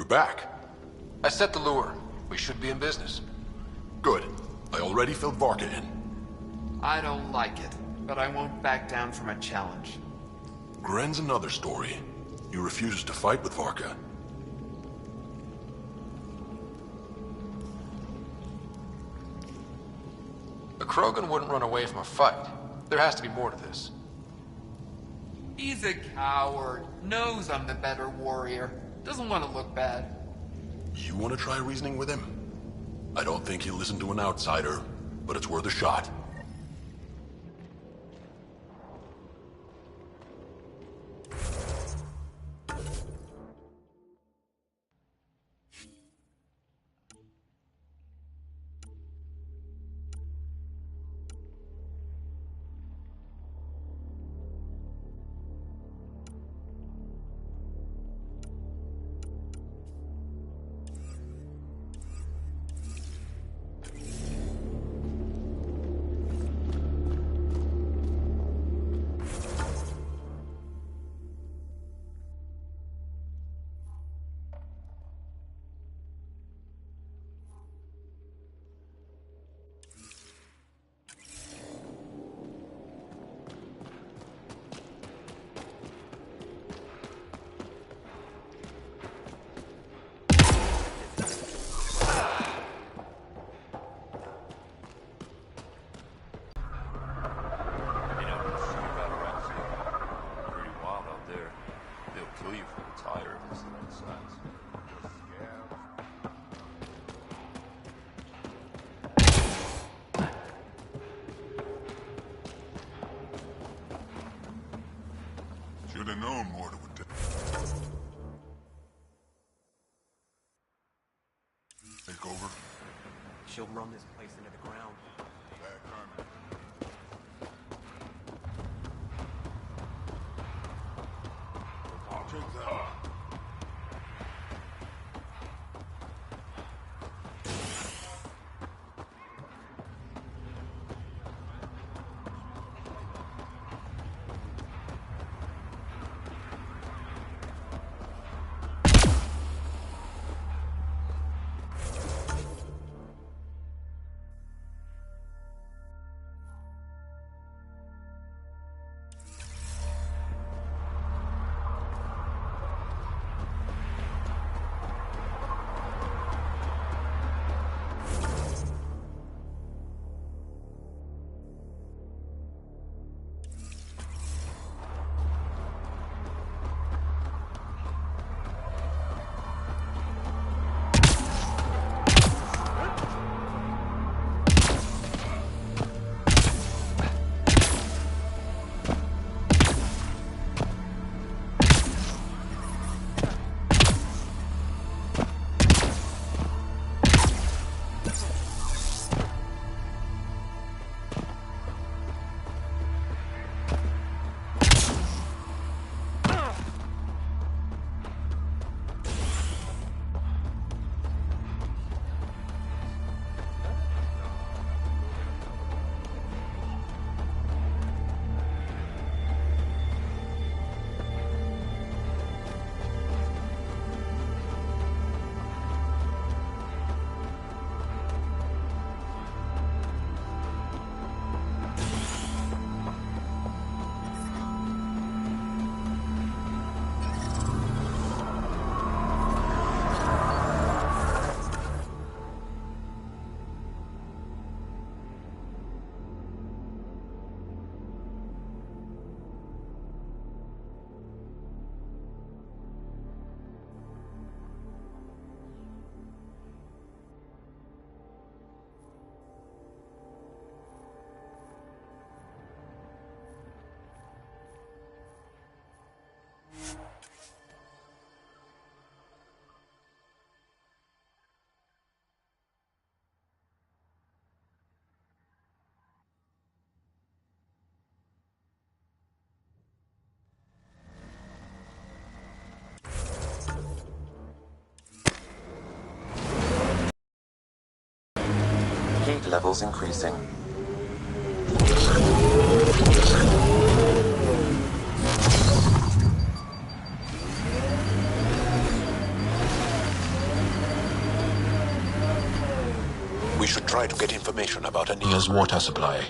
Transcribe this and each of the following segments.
You're back. I set the lure. We should be in business. Good. I already filled Varka in. I don't like it, but I won't back down from a challenge. Gren's another story. He refuses to fight with Varka. A Krogan wouldn't run away from a fight. There has to be more to this. He's a coward. Knows I'm the better warrior. Doesn't want to look bad. You want to try reasoning with him? I don't think he'll listen to an outsider, but it's worth a shot. Should have known more would take over. She'll run this place into the ground. Bad karma. Check that out. Heat levels increasing. should try to get information about Ania's water supply.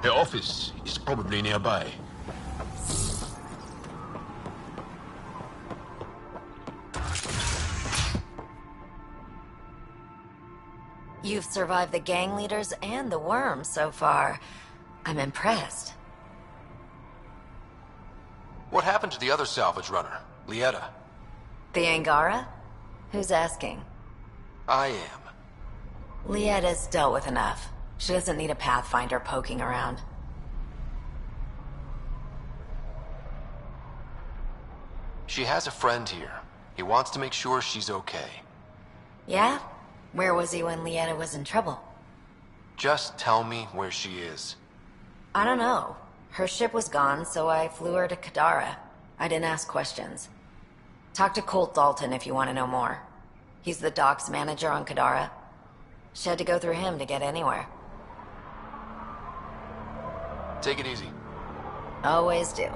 Her office is probably nearby. You've survived the gang leaders and the worms so far. I'm impressed. What happened to the other salvage runner, Lieta? The Angara? Who's asking? I am. Lieta's dealt with enough. She doesn't need a Pathfinder poking around. She has a friend here. He wants to make sure she's okay. Yeah? Where was he when Lieta was in trouble? Just tell me where she is. I don't know. Her ship was gone, so I flew her to Kadara. I didn't ask questions. Talk to Colt Dalton if you want to know more. He's the docks manager on Kadara. She had to go through him to get anywhere. Take it easy. Always do.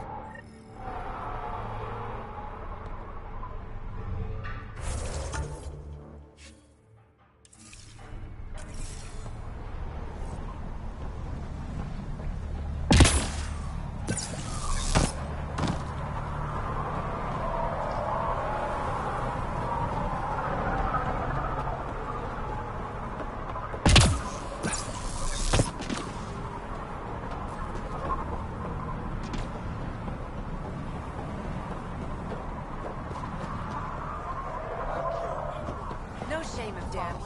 No shame of damn.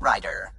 Ryder.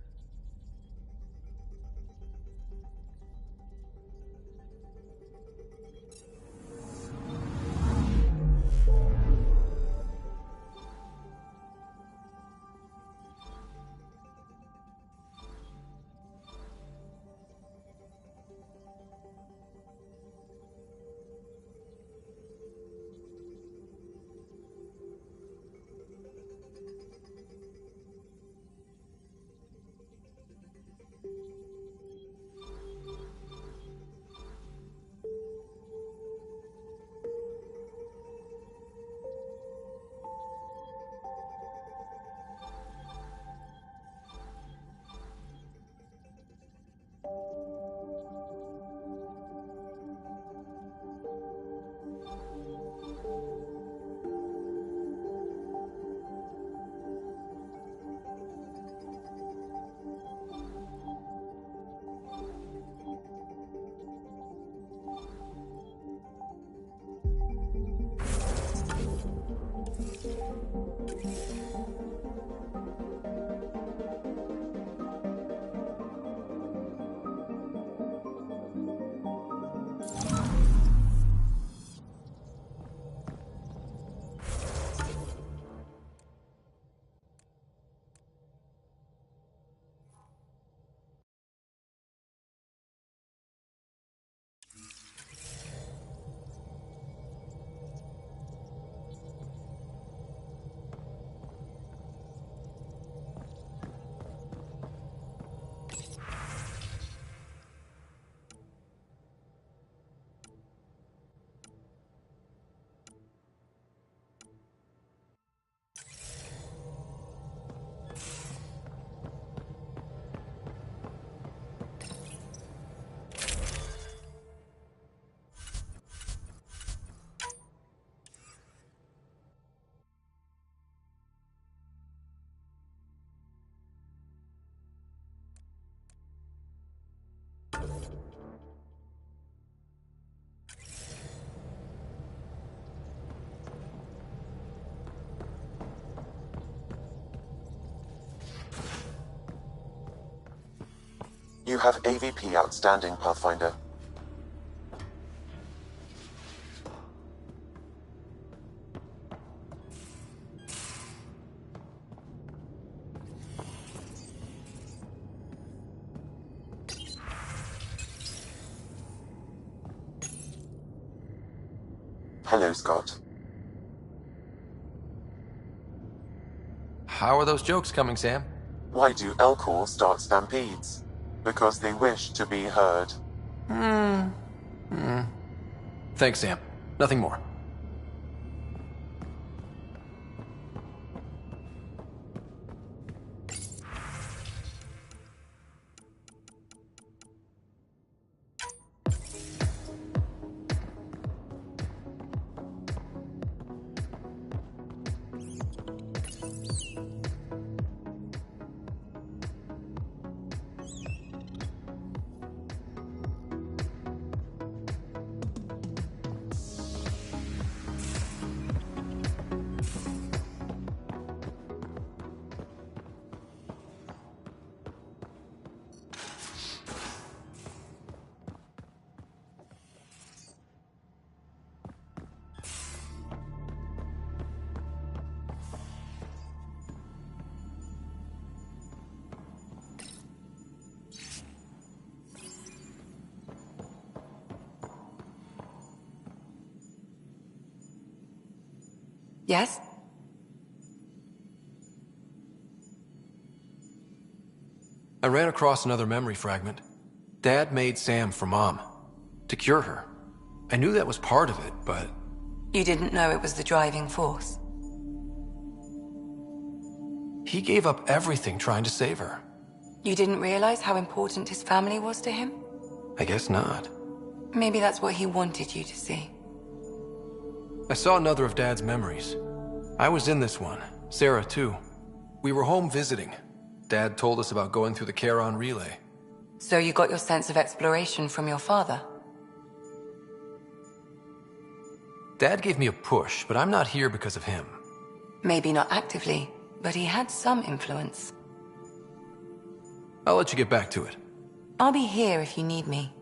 You have AVP outstanding, Pathfinder. Hello, Scott. How are those jokes coming, Sam? Why do elk start stampedes? Because they wish to be heard. Thanks, Sam. Nothing more. Yes? I ran across another memory fragment. Dad made Sam for Mom. To cure her. I knew that was part of it, but... You didn't know it was the driving force? he gave up everything trying to save her. You didn't realize how important his family was to him? I guess not. Maybe that's what he wanted you to see. I saw another of Dad's memories. I was in this one. Sarah, too. We were home visiting. Dad told us about going through the Charon relay. So you got your sense of exploration from your father? Dad gave me a push, but I'm not here because of him. Maybe not actively, but he had some influence. I'll let you get back to it. I'll be here if you need me.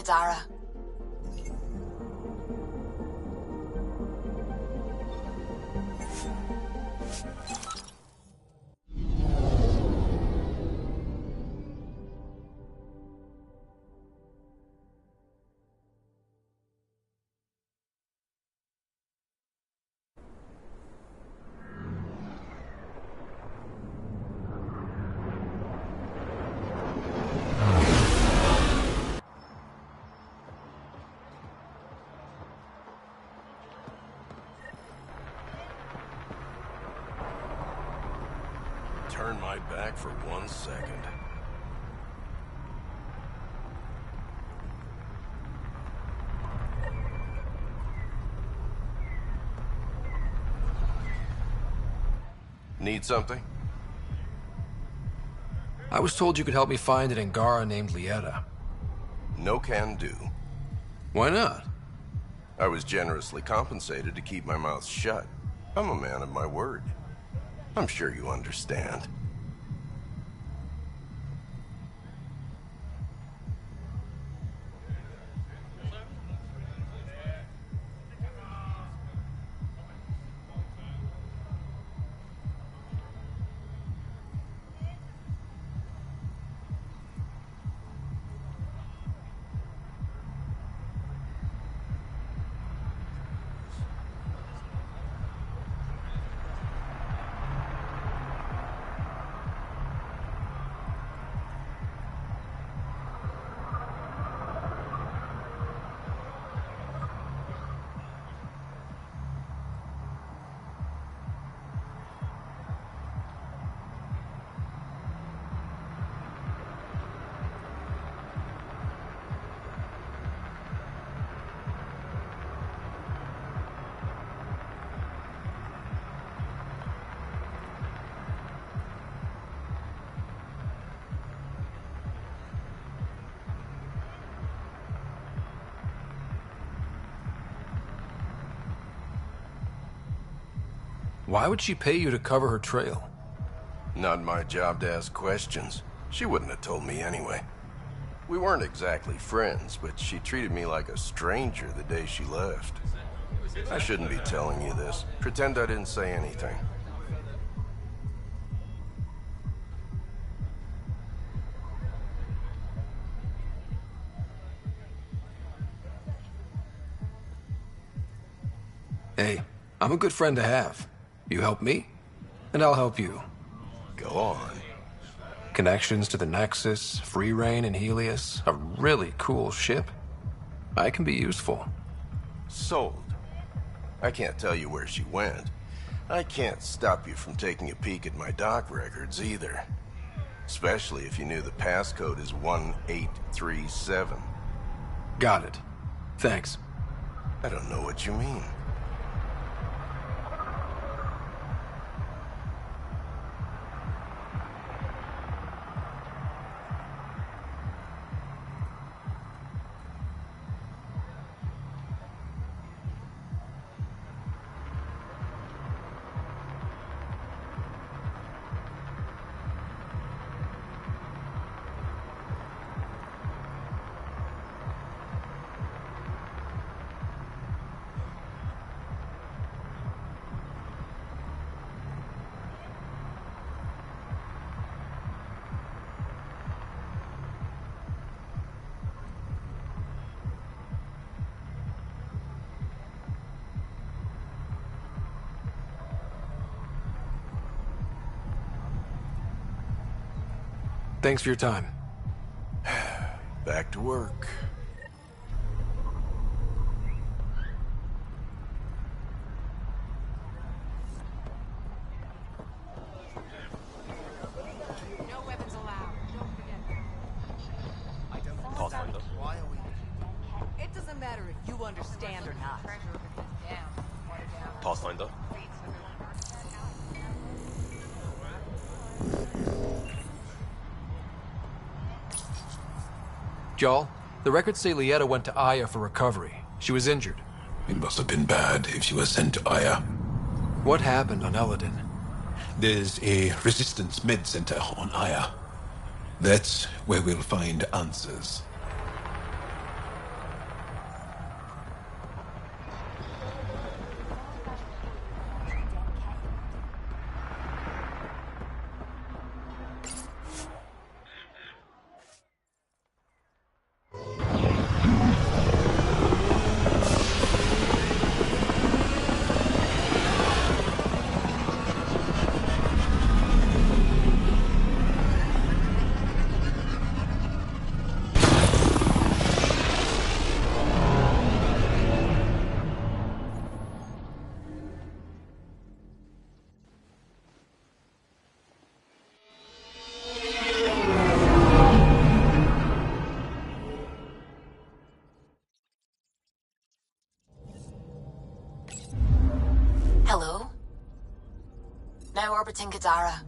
Kadara. Turn my back for 1 second. Need something? I was told you could help me find an Angara named Lieta. No can do. Why not? I was generously compensated to keep my mouth shut. I'm a man of my word. I'm sure you understand. Why would she pay you to cover her trail? Not my job to ask questions. She wouldn't have told me anyway. We weren't exactly friends, but she treated me like a stranger the day she left. I shouldn't be telling you this. Pretend I didn't say anything. Hey, I'm a good friend to have. You help me, and I'll help you. Go on. Connections to the Nexus, Free Reign, and Helios. A really cool ship. I can be useful. Sold. I can't tell you where she went. I can't stop you from taking a peek at my dock records either. Especially if you knew the passcode is 1837. Got it. Thanks. I don't know what you mean. Thanks for your time. Back to work. No weapons allowed. Don't forget. It doesn't matter if you understand or not. Pathfinder. Jarl, the records say Lieta went to Aya for recovery. She was injured. It must have been bad if she was sent to Aya. What happened on Eladin? There's a resistance med center on Aya. That's where we'll find answers. Now orbiting Kadara.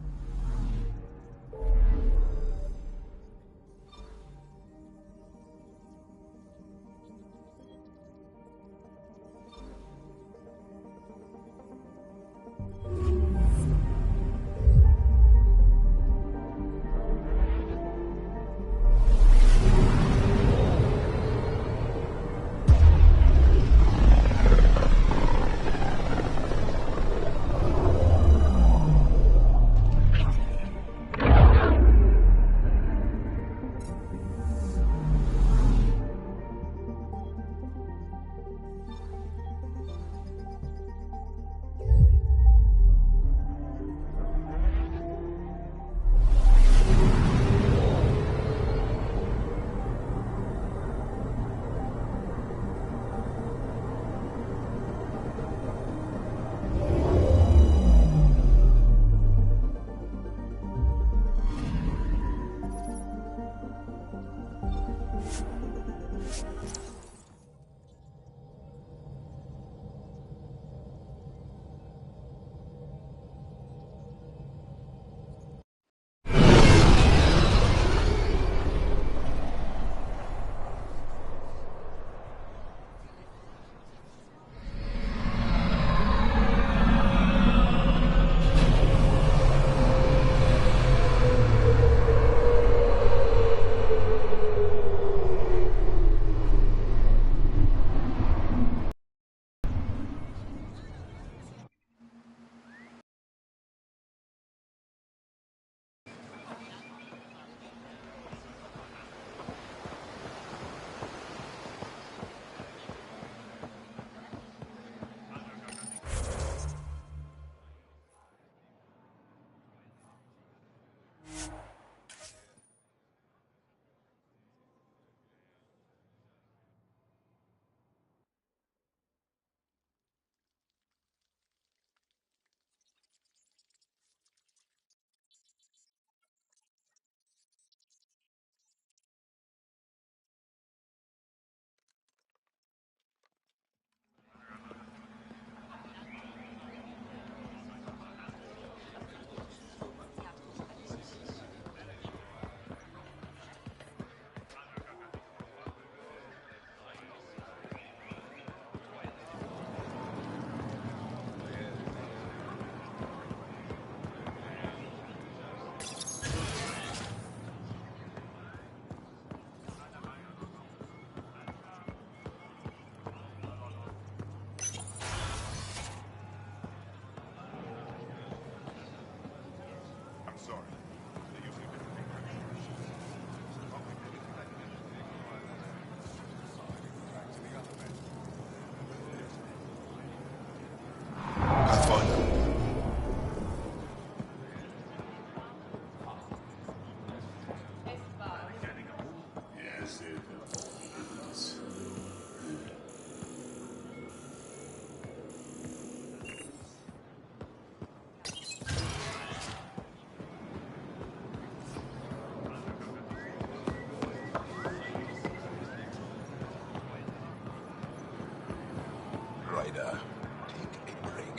Take a break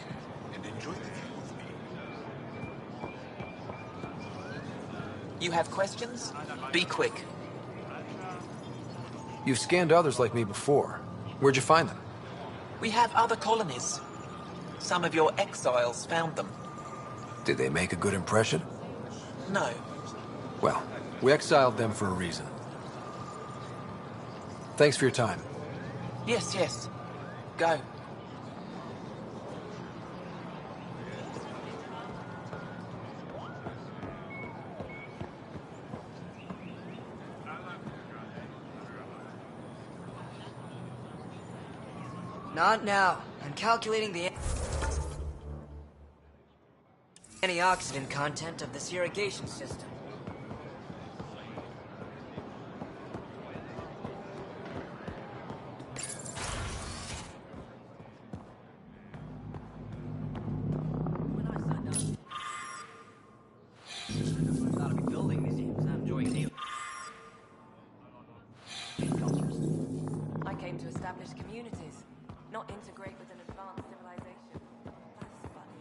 and enjoy the view with me. You have questions? Be quick. You've scanned others like me before. Where'd you find them? We have other colonies. Some of your exiles found them. Did they make a good impression? No. Well, we exiled them for a reason. Thanks for your time. Yes, yes. Go. Not now. I'm calculating the antioxidant content of this irrigation system. I came to establish communities, not integrate with an advanced civilization. That's funny.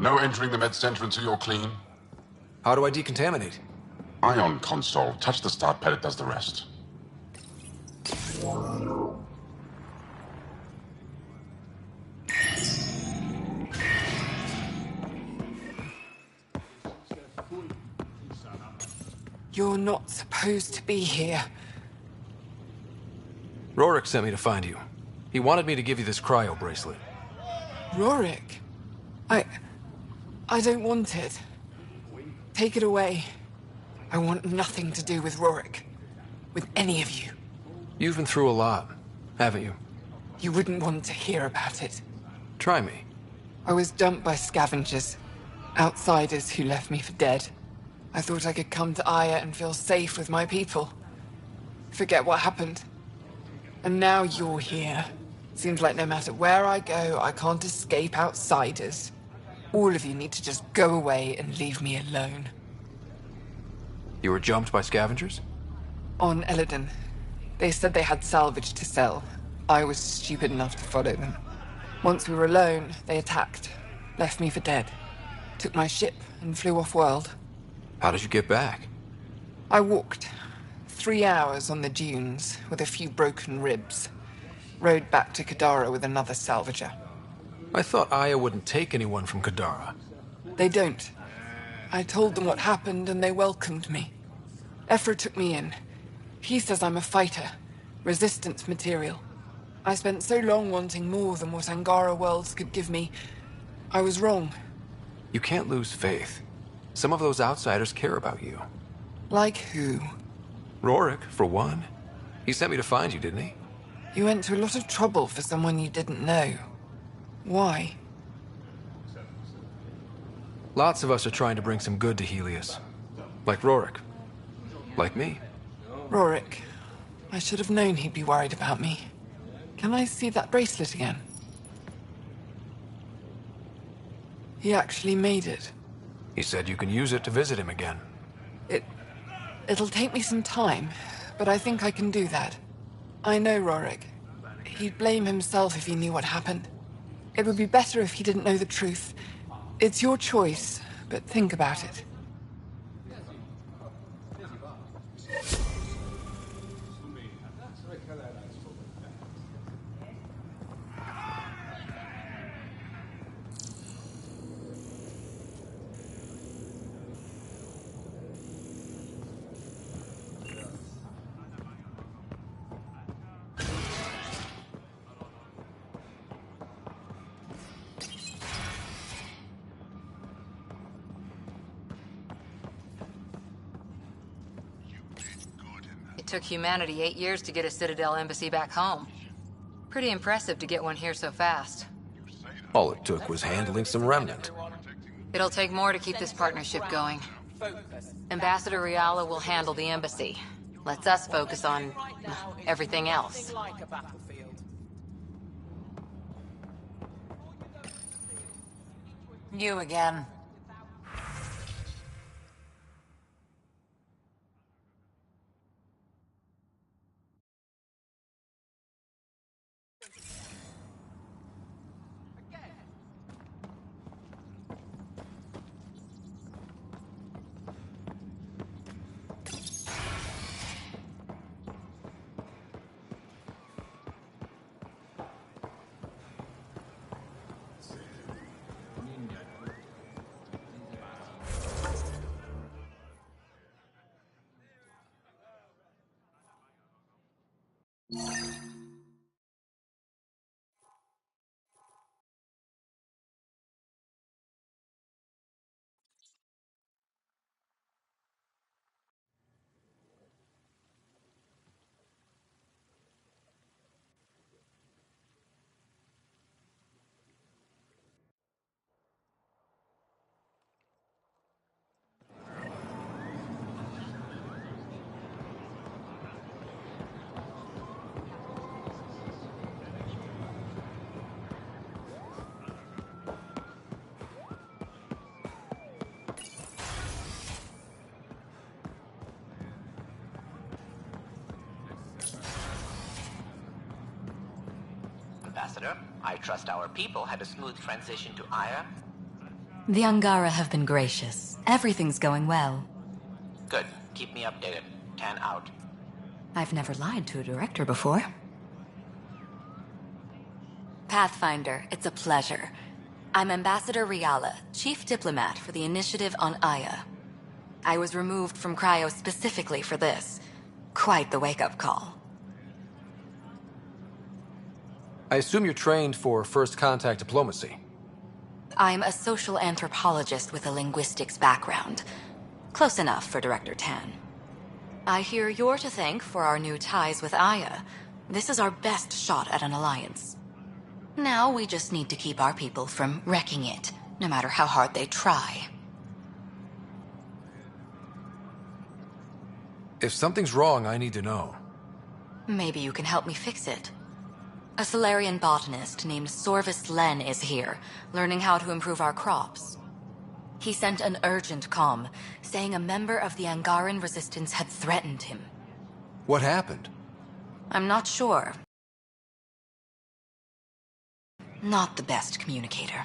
No entering the med center until you're clean. How do I decontaminate? Ion console. Touch the start pad, it does the rest. You're not supposed to be here. Rorik sent me to find you. He wanted me to give you this cryo bracelet. Rorik? I don't want it. Take it away. I want nothing to do with Rorik. With any of you. You've been through a lot, haven't you? You wouldn't want to hear about it. Try me. I was dumped by scavengers. Outsiders who left me for dead. I thought I could come to Aya and feel safe with my people. Forget what happened. And now you're here. Seems like no matter where I go, I can't escape outsiders. All of you need to just go away and leave me alone. You were jumped by scavengers? On Eladon. They said they had salvage to sell. I was stupid enough to follow them. Once we were alone, they attacked. Left me for dead. Took my ship and flew off-world. How did you get back? I walked. 3 hours on the dunes with a few broken ribs. Rode back to Kadara with another salvager. I thought Aya wouldn't take anyone from Kadara. They don't. I told them what happened and they welcomed me. Ephra took me in. He says I'm a fighter. Resistance material. I spent so long wanting more than what Angara Worlds could give me. I was wrong. You can't lose faith. Some of those outsiders care about you. Like who? Rorik, for one. He sent me to find you, didn't he? You went to a lot of trouble for someone you didn't know. Why? Lots of us are trying to bring some good to Helios. Like Rorik. Like me. Rorik. I should have known he'd be worried about me. Can I see that bracelet again? He actually made it. He said you can use it to visit him again. It'll take me some time, but I think I can do that. I know Rorik. He'd blame himself if he knew what happened. It would be better if he didn't know the truth. It's your choice, but think about it. It took humanity 8 years to get a Citadel embassy back home. Pretty impressive to get one here so fast. All it took was handling some remnant. It'll take more to keep this partnership going. Ambassador Riala will handle the embassy. Lets us focus on everything else. You again. Ambassador, I trust our people had a smooth transition to Aya. The Angara have been gracious. Everything's going well. Good. Keep me updated. 10 out. I've never lied to a director before. Pathfinder, it's a pleasure. I'm Ambassador Riala, Chief Diplomat for the Initiative on Aya. I was removed from Cryo specifically for this. Quite the wake-up call. I assume you're trained for first contact diplomacy. I'm a social anthropologist with a linguistics background. Close enough for Director Tan. I hear you're to thank for our new ties with Aya. This is our best shot at an alliance. Now we just need to keep our people from wrecking it, no matter how hard they try. If something's wrong, I need to know. Maybe you can help me fix it. A Solarian botanist named Sorvis Len is here, learning how to improve our crops. He sent an urgent comm, saying a member of the Angaran resistance had threatened him. What happened? I'm not sure. Not the best communicator.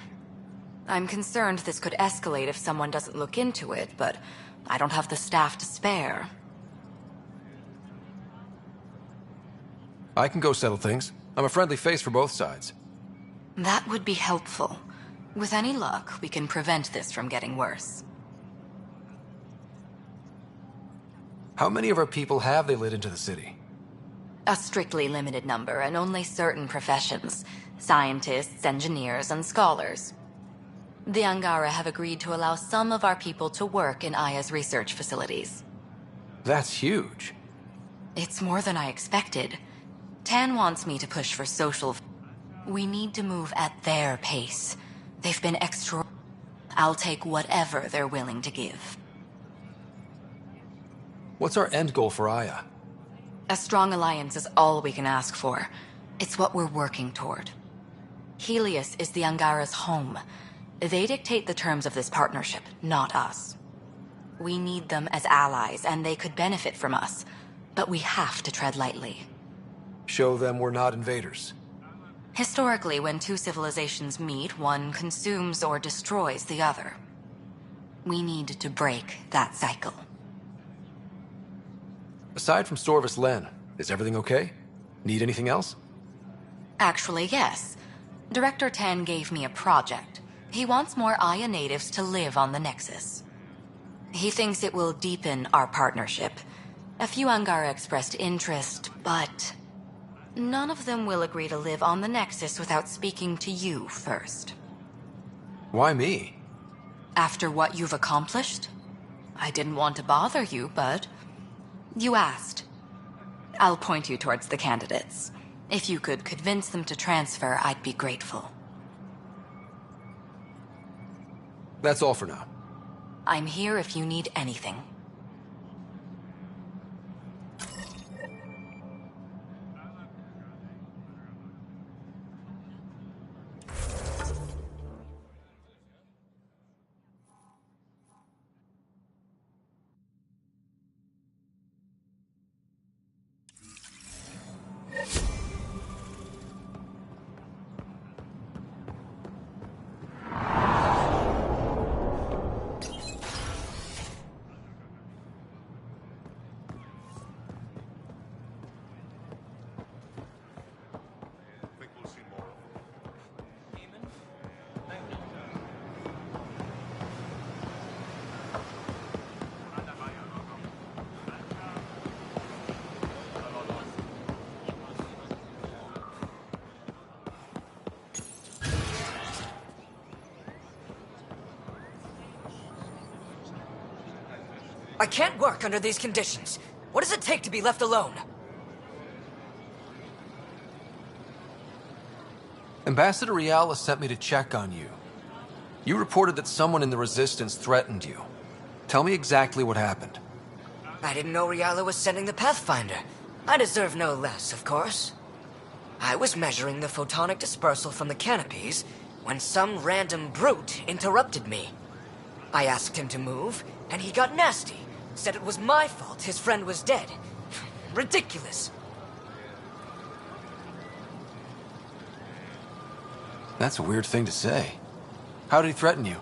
I'm concerned this could escalate if someone doesn't look into it, but I don't have the staff to spare. I can go settle things. I'm a friendly face for both sides. That would be helpful. With any luck, we can prevent this from getting worse. How many of our people have they let into the city? A strictly limited number, and only certain professions. Scientists, engineers, and scholars. The Angara have agreed to allow some of our people to work in Aya's research facilities. That's huge. It's more than I expected. Tan wants me to push for social... We need to move at their pace. They've been extra... I'll take whatever they're willing to give. What's our end goal for Aya? A strong alliance is all we can ask for. It's what we're working toward. Helios is the Angara's home. They dictate the terms of this partnership, not us. We need them as allies, and they could benefit from us. But we have to tread lightly. Show them we're not invaders. Historically, when two civilizations meet, one consumes or destroys the other. We need to break that cycle. Aside from Sorvis Len, is everything okay? Need anything else? Actually, yes. Director Tan gave me a project. He wants more Aya natives to live on the Nexus. He thinks it will deepen our partnership. A few Angara expressed interest, but... none of them will agree to live on the Nexus without speaking to you first. Why me? After what you've accomplished? I didn't want to bother you, but... you asked. I'll point you towards the candidates. If you could convince them to transfer, I'd be grateful. That's all for now. I'm here if you need anything. I can't work under these conditions. What does it take to be left alone? Ambassador Riala sent me to check on you. You reported that someone in the Resistance threatened you. Tell me exactly what happened. I didn't know Riala was sending the Pathfinder. I deserve no less, of course. I was measuring the photonic dispersal from the canopies when some random brute interrupted me. I asked him to move, and he got nasty. Said it was my fault his friend was dead. Ridiculous. That's a weird thing to say. How did he threaten you?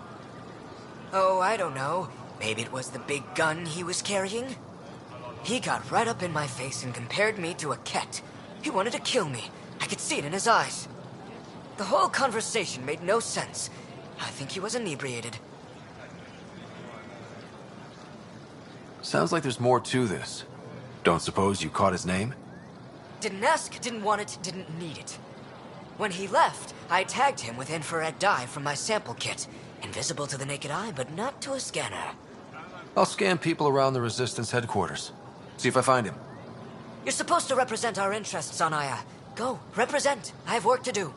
Oh, I don't know. Maybe it was the big gun he was carrying? He got right up in my face and compared me to a cat. He wanted to kill me. I could see it in his eyes. The whole conversation made no sense. I think he was inebriated. Sounds like there's more to this. Don't suppose you caught his name? Didn't ask, didn't want it, didn't need it. When he left, I tagged him with infrared dye from my sample kit. Invisible to the naked eye, but not to a scanner. I'll scan people around the Resistance headquarters. See if I find him. You're supposed to represent our interests on Aya. Go, represent. I have work to do.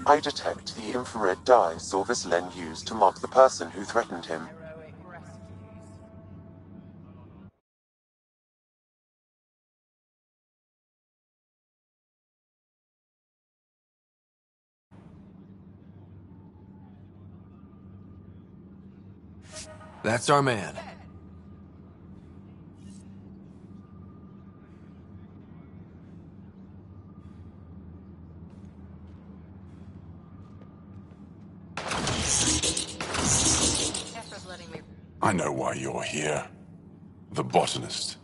I detect the infrared dye Sorvis Len used to mark the person who threatened him. That's our man. I know why you're here. The botanist.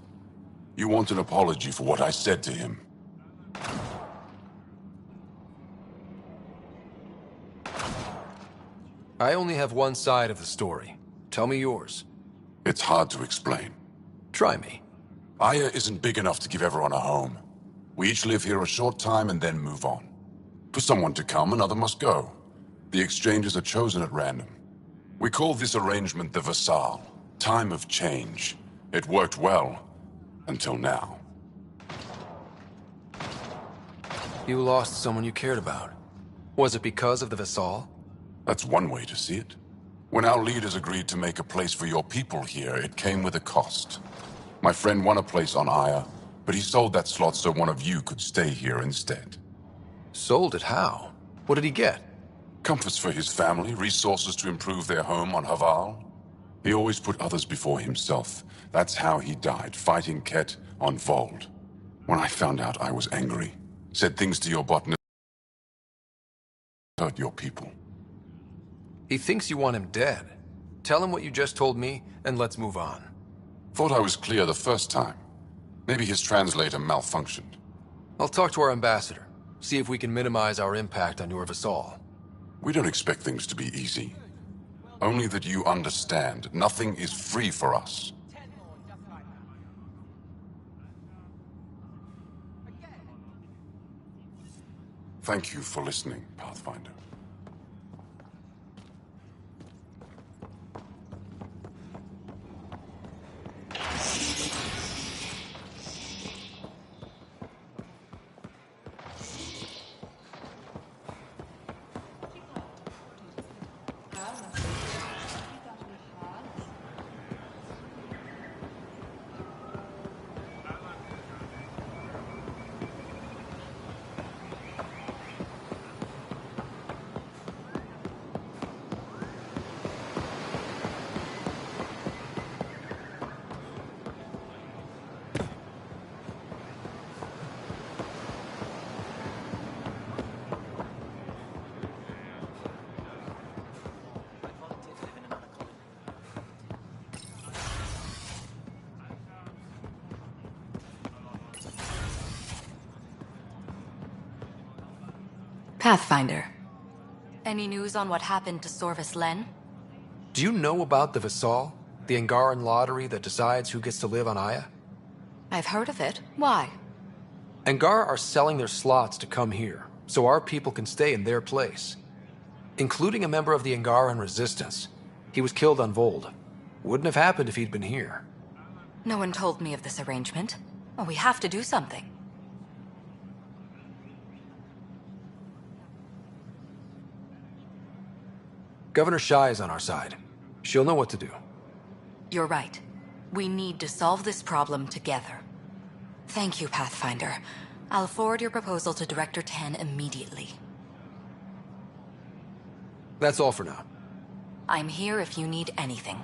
You want an apology for what I said to him. I only have one side of the story. Tell me yours. It's hard to explain. Try me. Aya isn't big enough to give everyone a home. We each live here a short time and then move on. For someone to come, another must go. The exchanges are chosen at random. We call this arrangement the Vassal. Time of change. It worked well. Until now. You lost someone you cared about. Was it because of the Vassal? That's one way to see it. When our leaders agreed to make a place for your people here, it came with a cost. My friend won a place on Aya, but he sold that slot so one of you could stay here instead. Sold it how? What did he get? Comforts for his family, resources to improve their home on Haval. He always put others before himself. That's how he died, fighting Ket on Vold. When I found out, I was angry. Said things to your botanist. Hurt your people. He thinks you want him dead. Tell him what you just told me, and let's move on. Thought I was clear the first time. Maybe his translator malfunctioned. I'll talk to our ambassador. See if we can minimize our impact on your Vassal. We don't expect things to be easy. Only that you understand, nothing is free for us. Thank you for listening, Pathfinder. Pathfinder. Any news on what happened to Sorvis Len? Do you know about the Vassal? The Angaran lottery that decides who gets to live on Aya? I've heard of it. Why? Angara are selling their slots to come here, so our people can stay in their place. Including a member of the Angaran resistance. He was killed on Vold. Wouldn't have happened if he'd been here. No one told me of this arrangement. Well, we have to do something. Governor Shai is on our side. She'll know what to do. You're right. We need to solve this problem together. Thank you, Pathfinder. I'll forward your proposal to Director 10 immediately. That's all for now. I'm here if you need anything.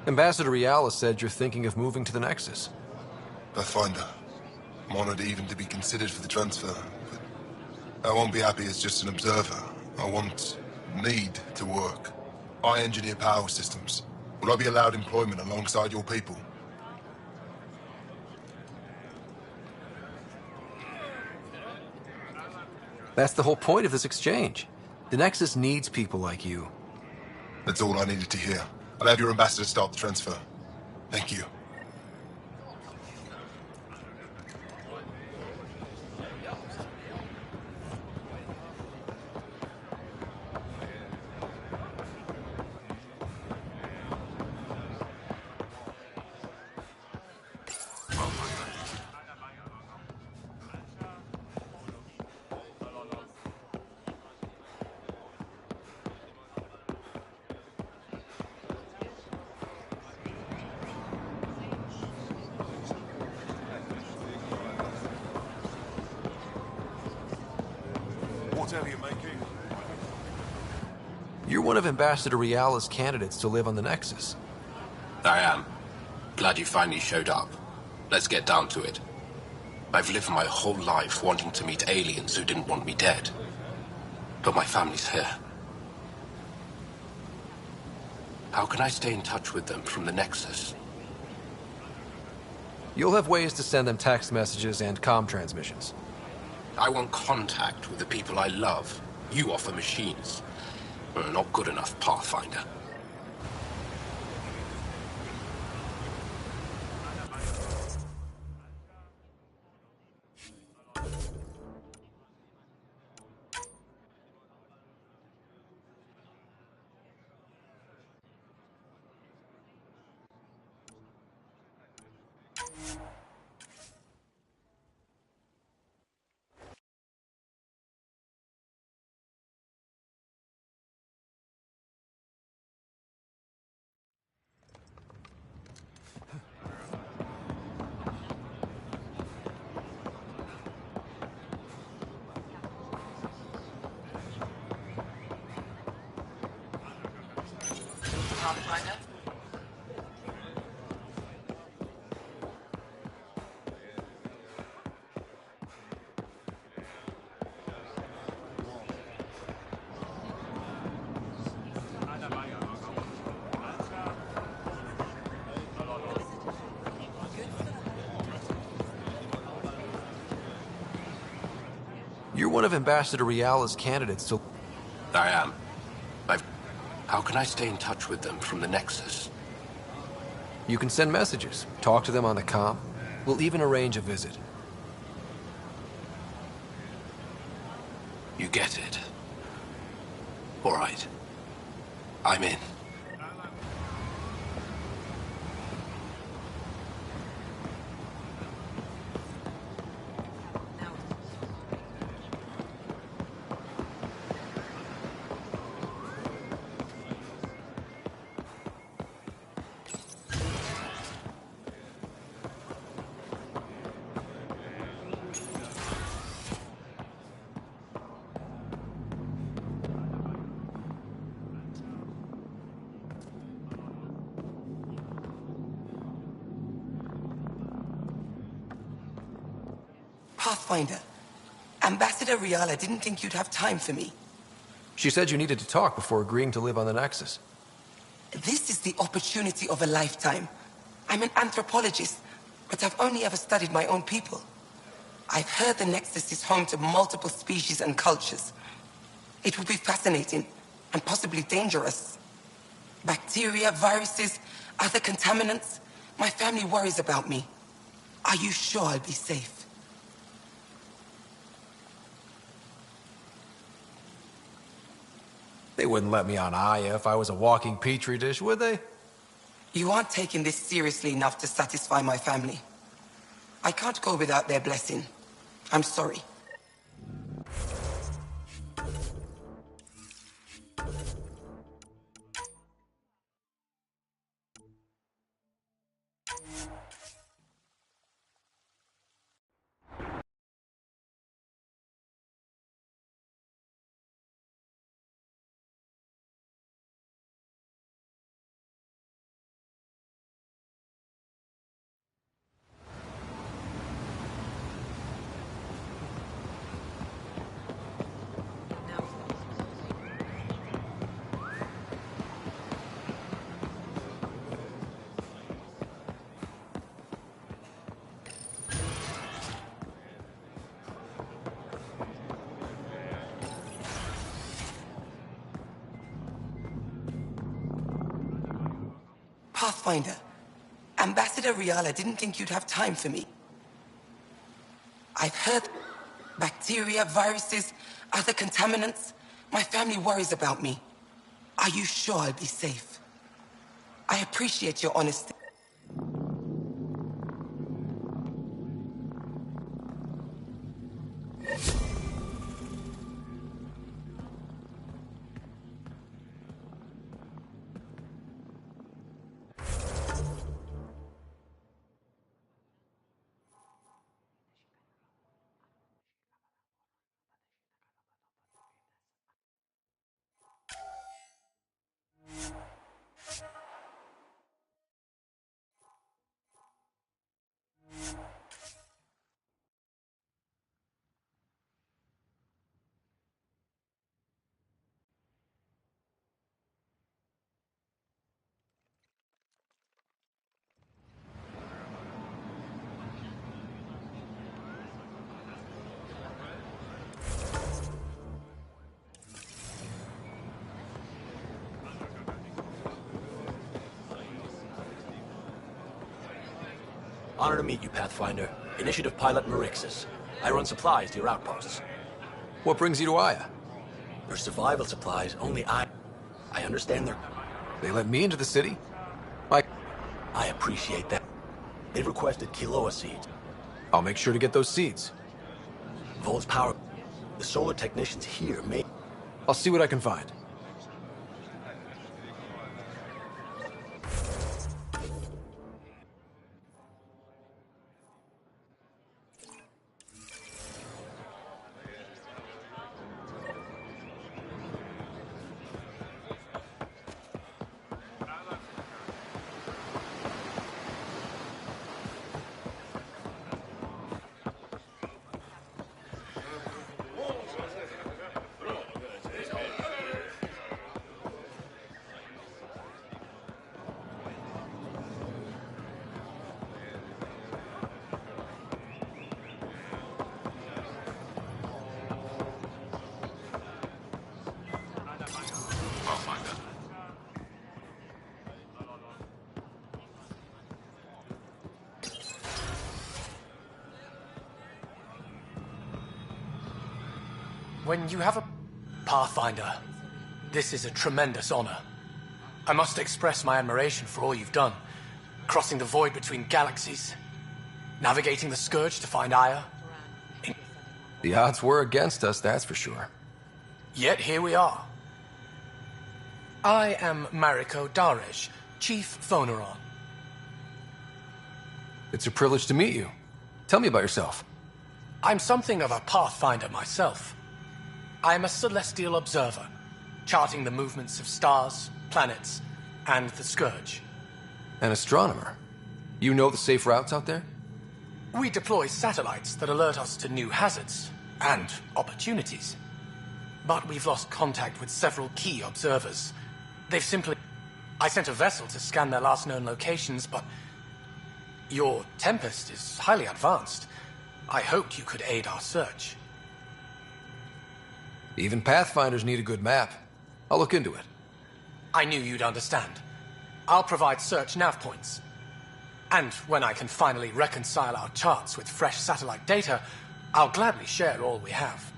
Ambassador Riala said you're thinking of moving to the Nexus. Pathfinder. I'm honored even to be considered for the transfer, but I won't be happy as just an observer. I need to work. I engineer power systems. Will I be allowed employment alongside your people? That's the whole point of this exchange. The Nexus needs people like you. That's all I needed to hear. I'll have your ambassador start the transfer. Thank you. Whatever you're making. You're one of Ambassador Riala's candidates to live on the Nexus. I am. Glad you finally showed up. Let's get down to it. I've lived my whole life wanting to meet aliens who didn't want me dead. But my family's here. How can I stay in touch with them from the Nexus? You'll have ways to send them text messages and comm transmissions. I want contact with the people I love. You offer machines. Not good enough, Pathfinder. You're one of Ambassador Riala's candidates to... I am. How can I stay in touch with them from the Nexus? You can send messages, talk to them on the comm. We'll even arrange a visit. You get it. All right. I'm in. Pathfinder, Ambassador Riala didn't think you'd have time for me. She said you needed to talk before agreeing to live on the Nexus. This is the opportunity of a lifetime. I'm an anthropologist, but I've only ever studied my own people. I've heard the Nexus is home to multiple species and cultures. It will be fascinating and possibly dangerous. Bacteria, viruses, other contaminants. My family worries about me. Are you sure I'll be safe? They wouldn't let me on Aya if I was a walking petri dish, would they? You aren't taking this seriously enough to satisfy my family. I can't go without their blessing. I'm sorry. Pathfinder, Ambassador Riala didn't think you'd have time for me. I've heard bacteria, viruses, other contaminants. My family worries about me. Are you sure I'll be safe? I appreciate your honesty. Honor to meet you, Pathfinder. Initiative Pilot Marixus. I run supplies to your outposts. What brings you to Aya? For survival supplies, only I understand they're... They let me into the city? I appreciate that. They requested Kiloa seeds. I'll make sure to get those seeds. Vol's power... The solar technicians here may... I'll see what I can find. When you have a Pathfinder, this is a tremendous honor. I must express my admiration for all you've done. Crossing the void between galaxies, navigating the Scourge to find Aya. The odds were against us, that's for sure. Yet here we are. I am Mariko Darej, Chief Phoneron. It's a privilege to meet you. Tell me about yourself. I'm something of a pathfinder myself. I'm a celestial observer, charting the movements of stars, planets, and the Scourge. An astronomer? You know the safe routes out there? We deploy satellites that alert us to new hazards and opportunities. But we've lost contact with several key observers. They've simply... I sent a vessel to scan their last known locations, but... Your Tempest is highly advanced. I hoped you could aid our search. Even Pathfinders need a good map. I'll look into it. I knew you'd understand. I'll provide search nav points. And when I can finally reconcile our charts with fresh satellite data, I'll gladly share all we have.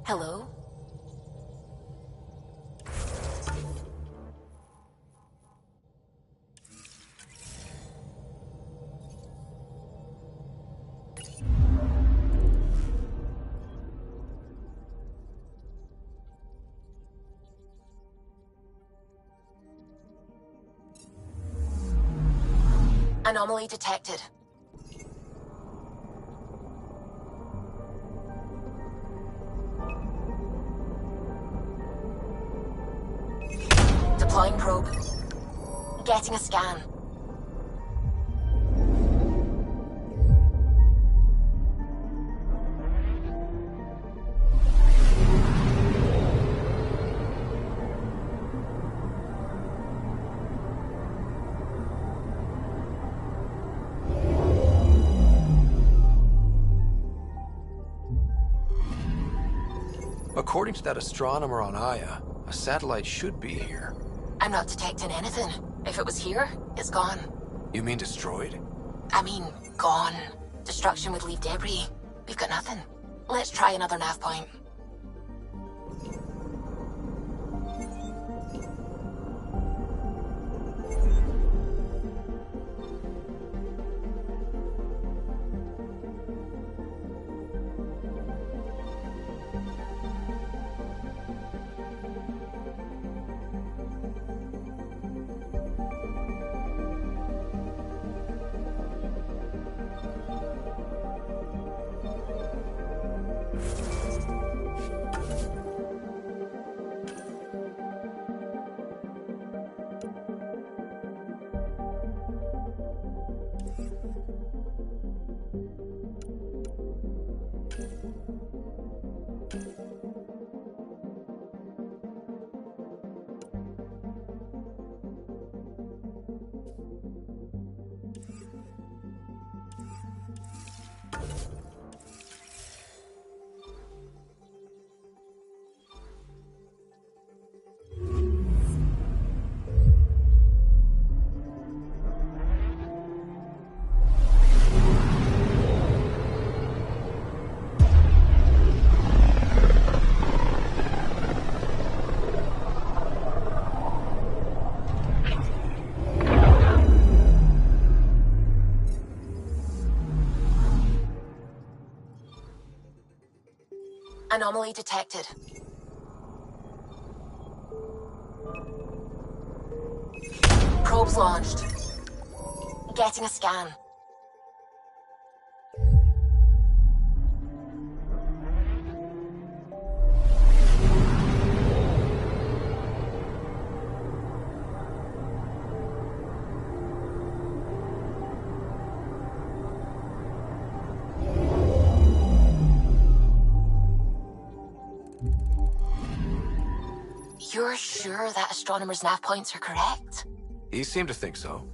Hello? Anomaly detected. Deploying probe. Getting a scan. According to that astronomer on Aya, a satellite should be here. I'm not detecting anything. If it was here, it's gone. You mean destroyed? I mean, gone. Destruction would leave debris. We've got nothing. Let's try another nav point. Anomaly detected. Probes launched. Getting a scan. You're sure that astronomer's nav points are correct? He seemed to think so.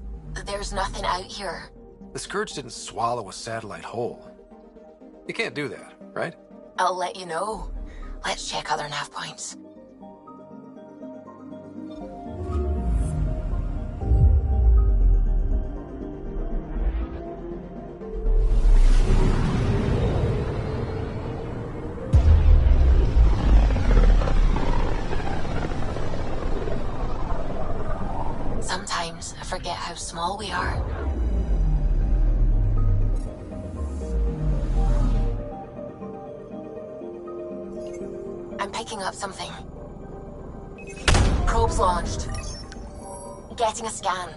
There's nothing out here. The Scourge didn't swallow a satellite whole. You can't do that, right? I'll let you know. Let's check other nav points. Sometimes I forget how small we are. I'm picking up something. Probes launched. Getting a scan.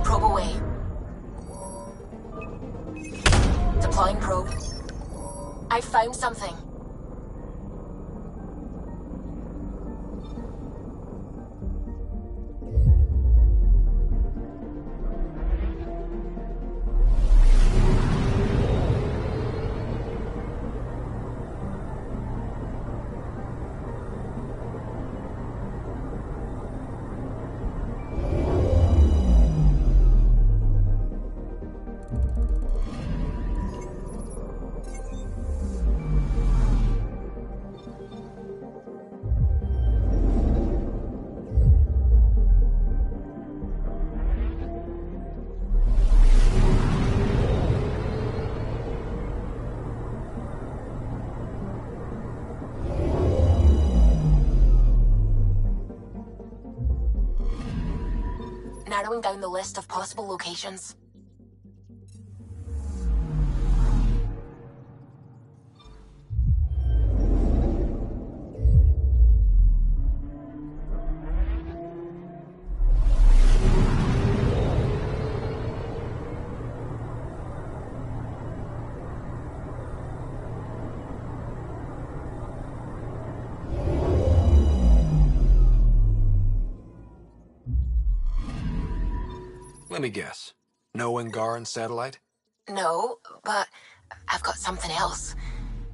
Probe away. Deploying probe. I found something. Narrowing down the list of possible locations. Let me guess. No Angaran satellite? No, but I've got something else.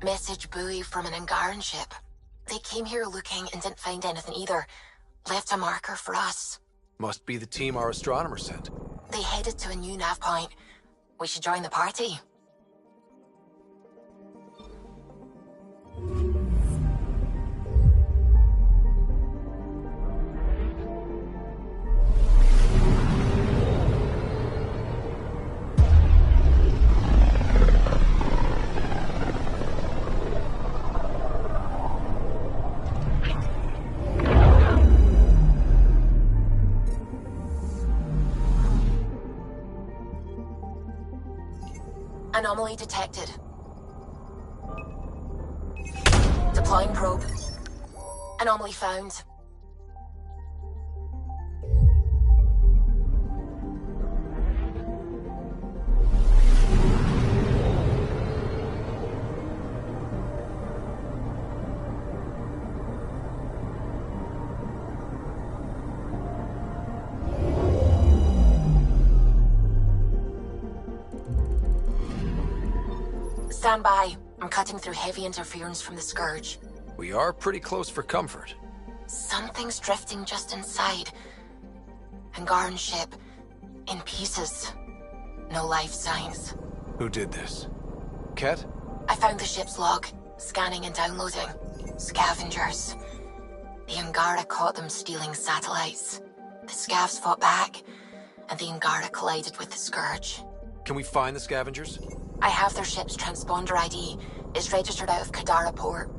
Message buoy from an Angaran ship. They came here looking and didn't find anything either. Left a marker for us. Must be the team our astronomer sent. They headed to a new nav point. We should join the party. Anomaly detected. Deploying probe. Anomaly found. Stand by. I'm cutting through heavy interference from the Scourge. We are pretty close for comfort. Something's drifting just inside. Angaran ship. In pieces. No life signs. Who did this? Ket? I found the ship's log. Scanning and downloading. Scavengers. The Angara caught them stealing satellites. The Scavs fought back, and the Angara collided with the Scourge. Can we find the scavengers? I have their ship's transponder ID. It's registered out of Kadara port.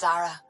Zara.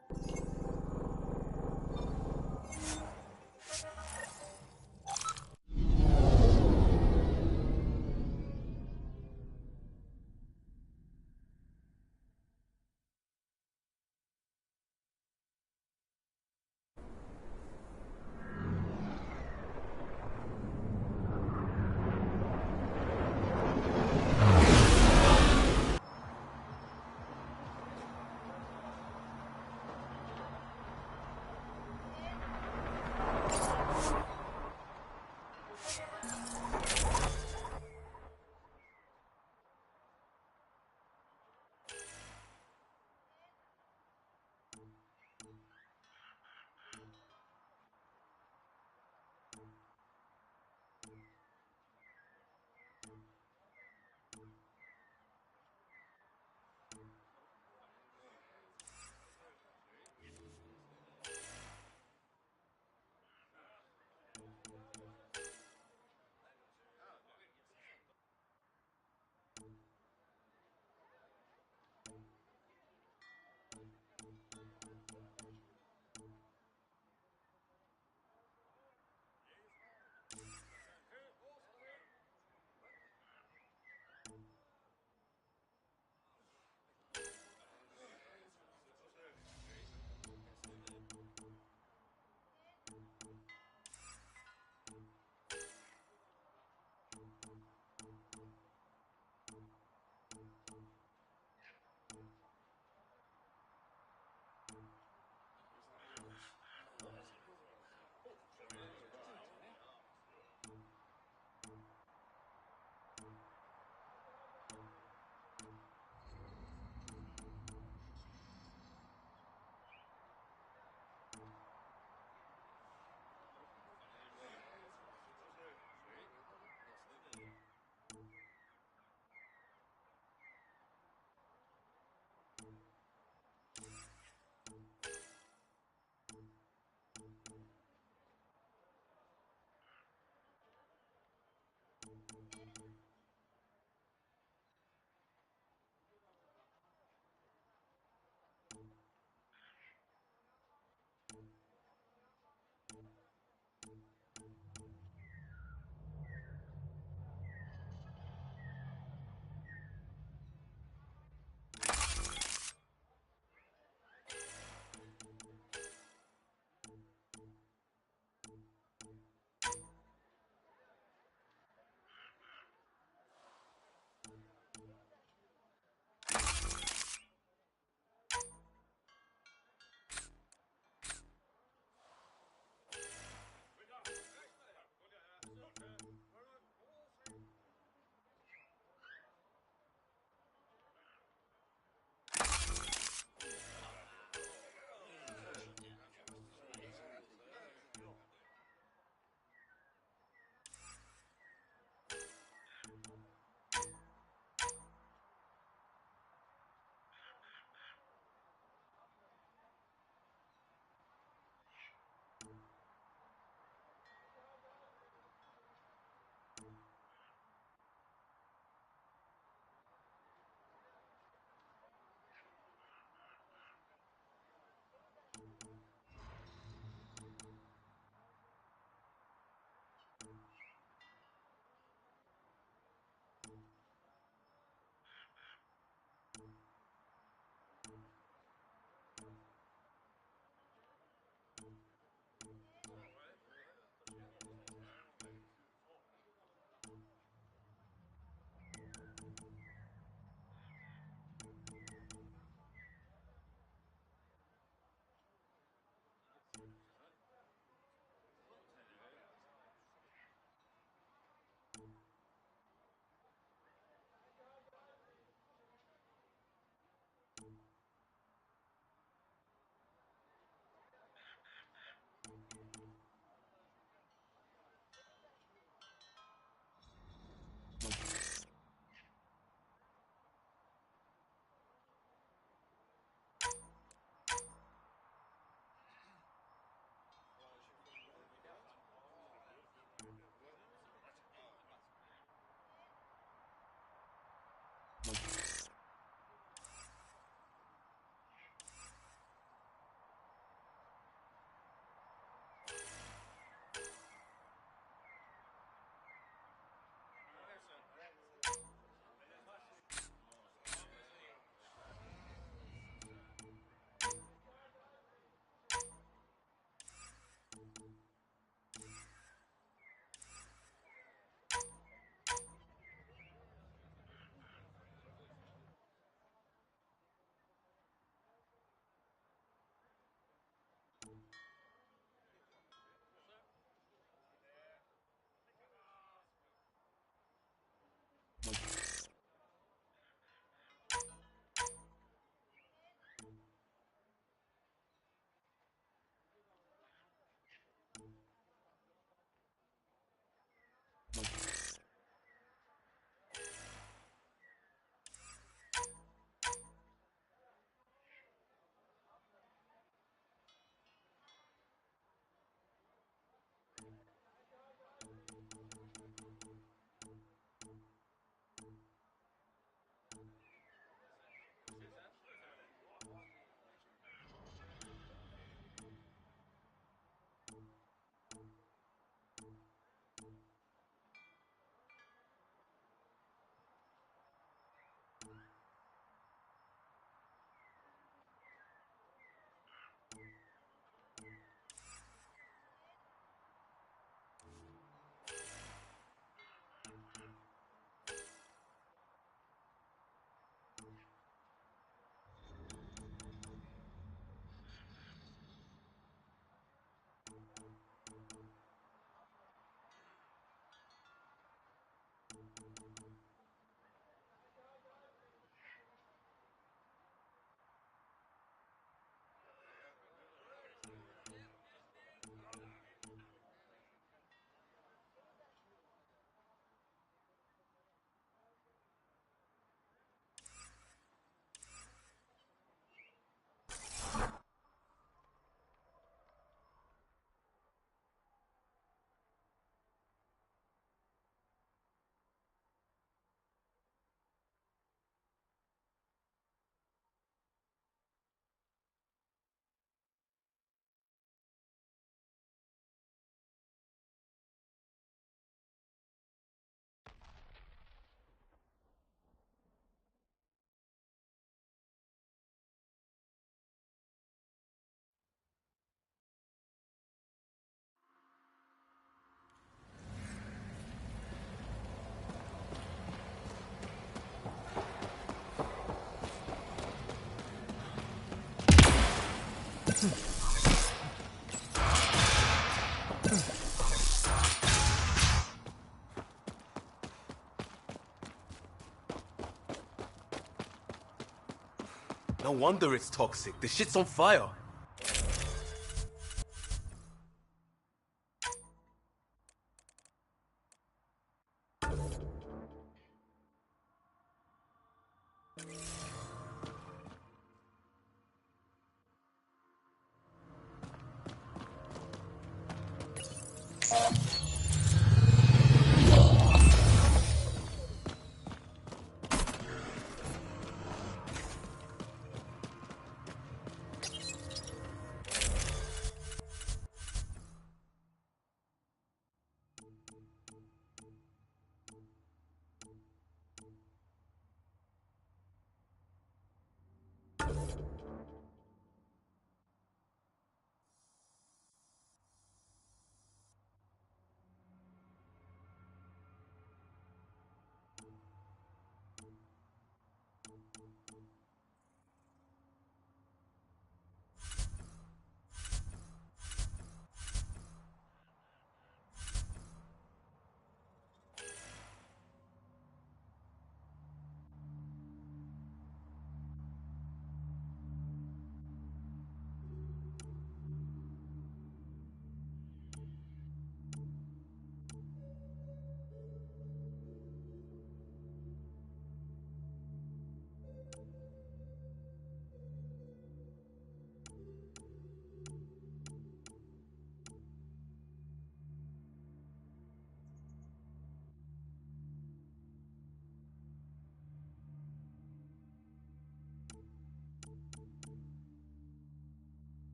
No wonder it's toxic. The shit's on fire.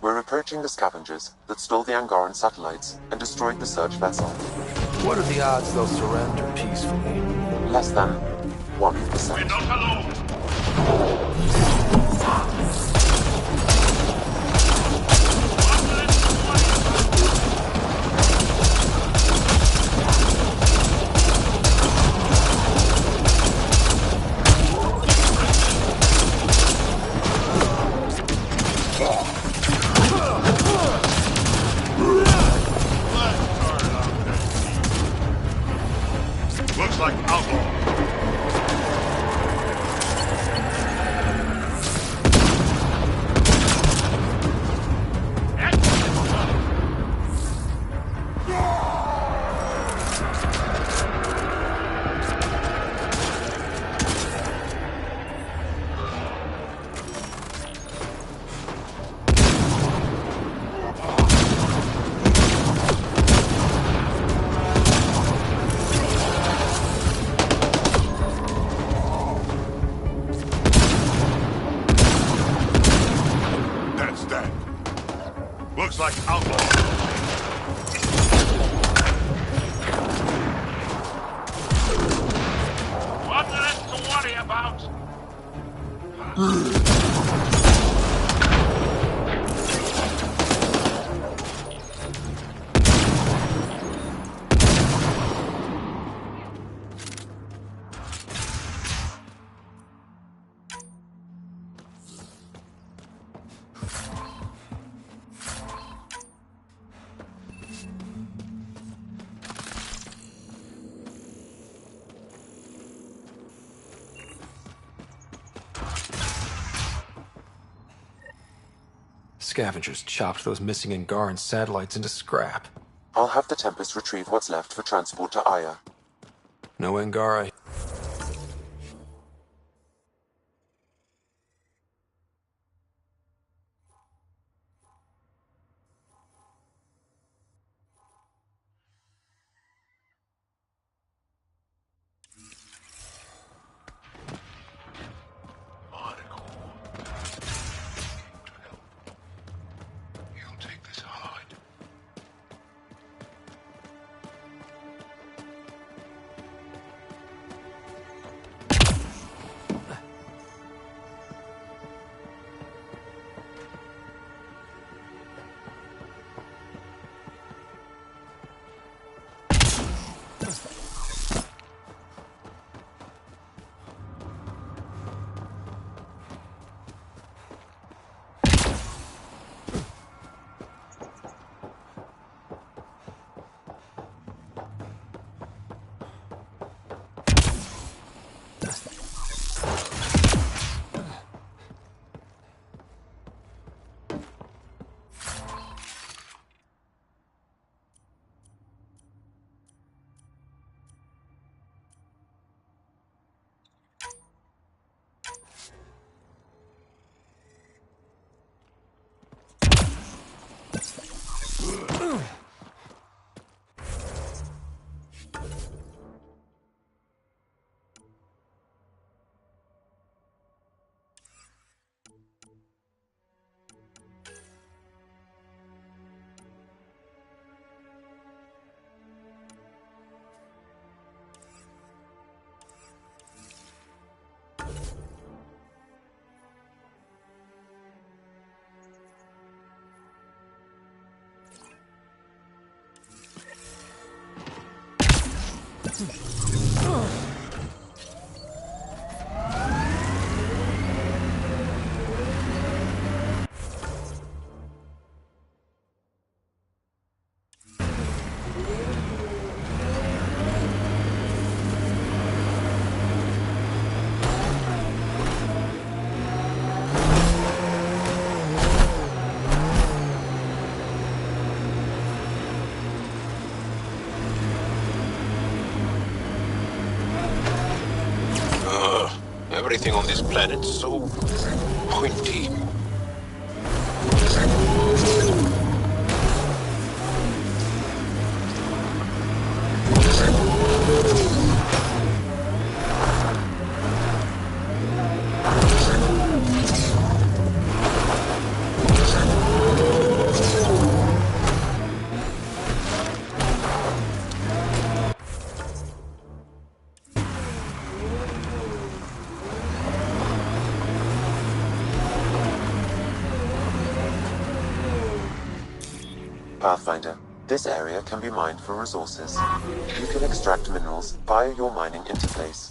We're approaching the scavengers that stole the Angaran satellites and destroyed the search vessel. What are the odds they'll surrender peacefully? Less than 1%. We're not alone. Looks like outlaw. That's that. Looks like outlaw. What's less to worry about? Scavengers chopped those missing Angaran satellites into scrap. I'll have the Tempest retrieve what's left for transport to Aya. No Angara. Everything on this planet's so pointy. Pathfinder, this area can be mined for resources. You can extract minerals via your mining interface.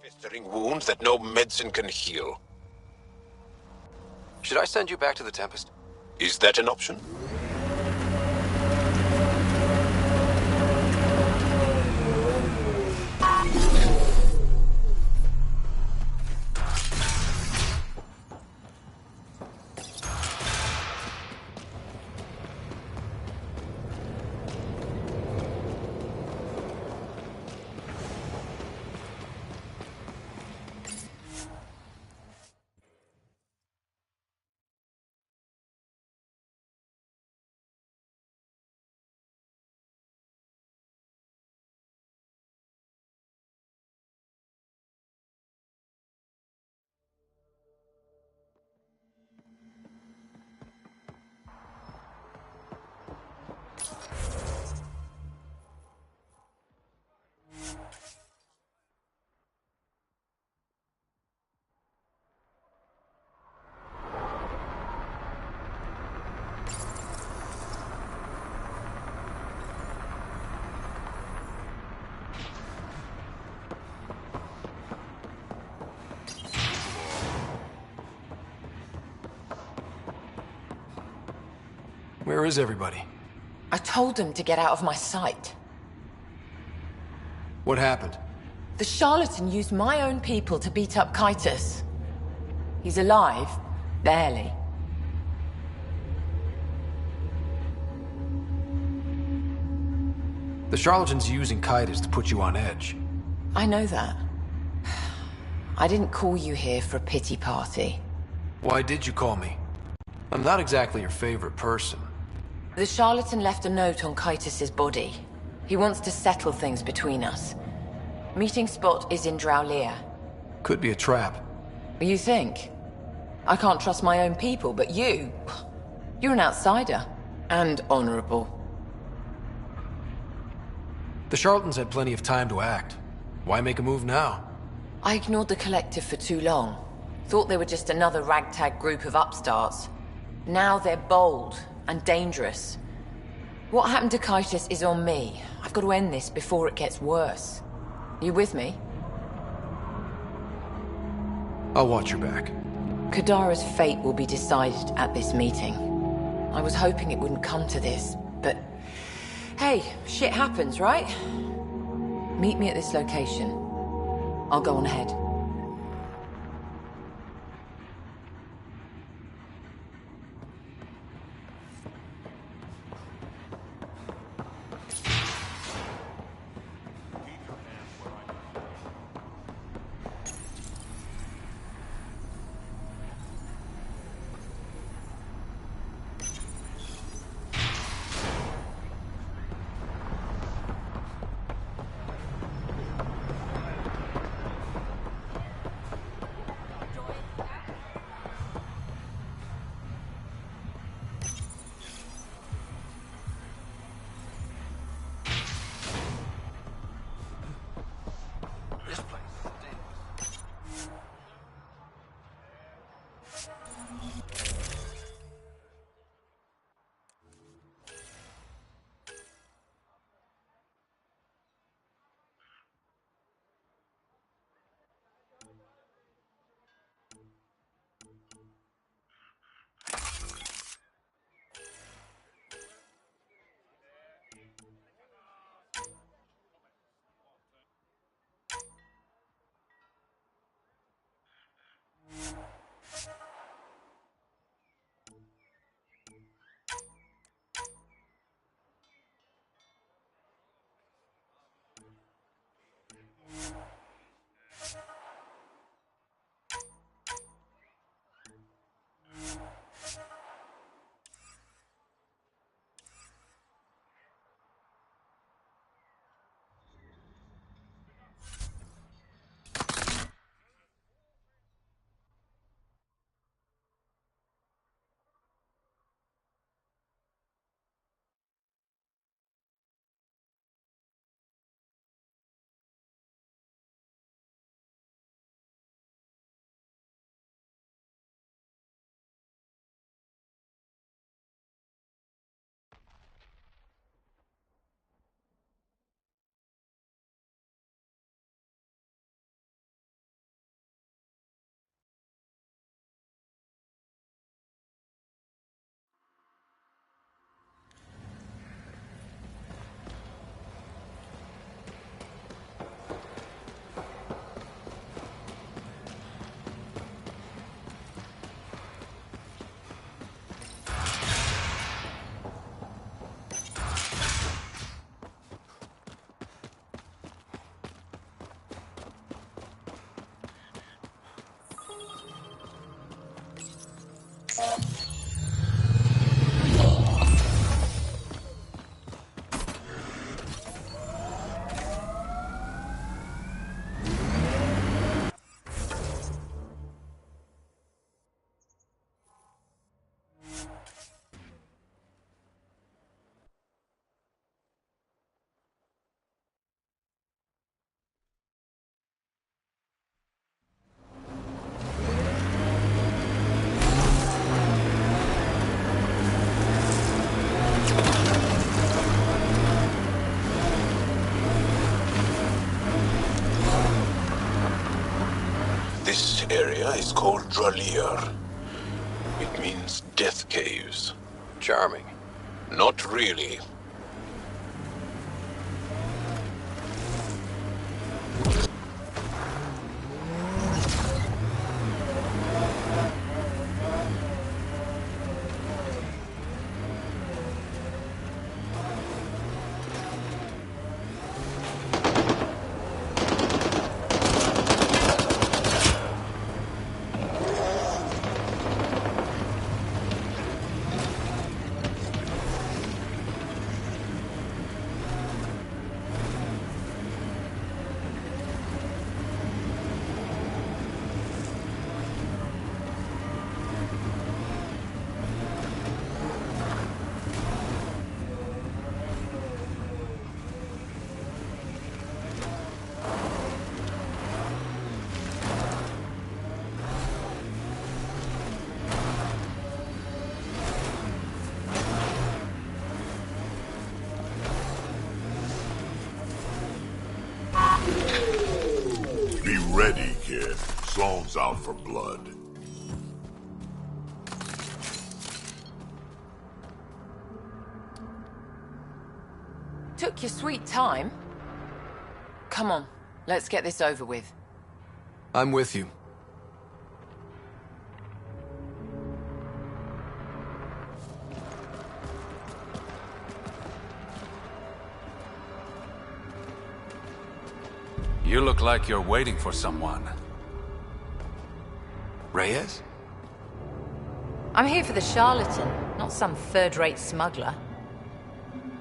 Festering wounds that no medicine can heal. Should I send you back to the Tempest? Is that an option? Where is everybody? I told them to get out of my sight. What happened? The charlatan used my own people to beat up Kitus. He's alive, barely. The charlatan's using Kitus to put you on edge. I know that. I didn't call you here for a pity party. Why did you call me? I'm not exactly your favorite person. The charlatan left a note on Kitus's body. He wants to settle things between us. Meeting spot is in Drowlear. Could be a trap. You think? I can't trust my own people, but you're an outsider. And honorable. The charlatans had plenty of time to act. Why make a move now? I ignored the Collective for too long. Thought they were just another ragtag group of upstarts. Now they're bold and dangerous. What happened to Kaitis is on me. I've got to end this before it gets worse. You with me? I'll watch your back. Kadara's fate will be decided at this meeting. I was hoping it wouldn't come to this, but... Hey, shit happens, right? Meet me at this location. I'll go on ahead. This area is called Dralier. It means death caves. Charming. Not really. for blood. Took your sweet time. Come on, let's get this over with. I'm with you. You look like you're waiting for someone. Reyes? I'm here for the charlatan, not some third-rate smuggler.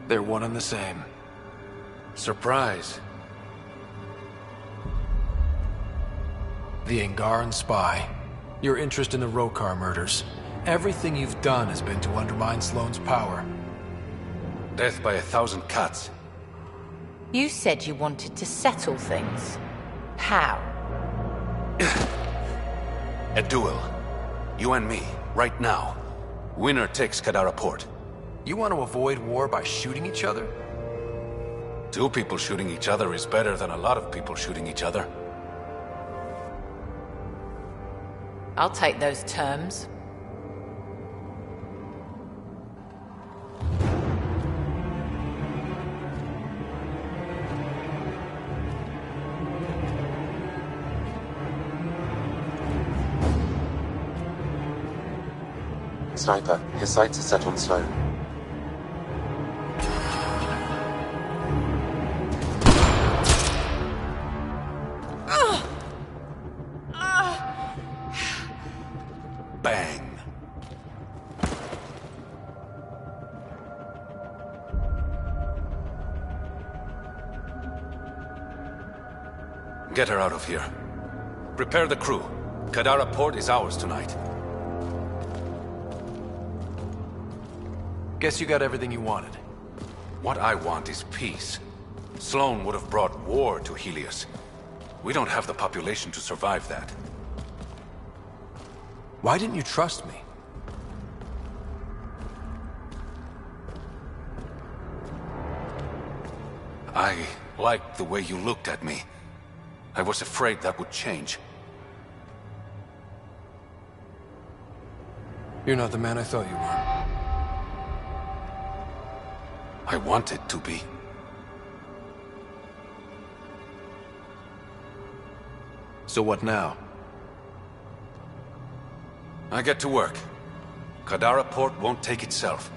They're one and the same. Surprise. The Angaran spy. Your interest in the Rokar murders. Everything you've done has been to undermine Sloane's power. Death by 1,000 cuts. You said you wanted to settle things. How? A duel. You and me, right now. Winner takes Kadara Port. You want to avoid war by shooting each other? 2 people shooting each other is better than a lot of people shooting each other. I'll take those terms. Sniper, his sights are set on Sloane. Bang. Get her out of here. Prepare the crew. Kadara Port is ours tonight. Guess you got everything you wanted. What I want is peace. Sloane would have brought war to Helios. We don't have the population to survive that. Why didn't you trust me? I liked the way you looked at me. I was afraid that would change. You're not the man I thought you were. I wanted to be. So what now? I get to work. Kadara Port won't take itself.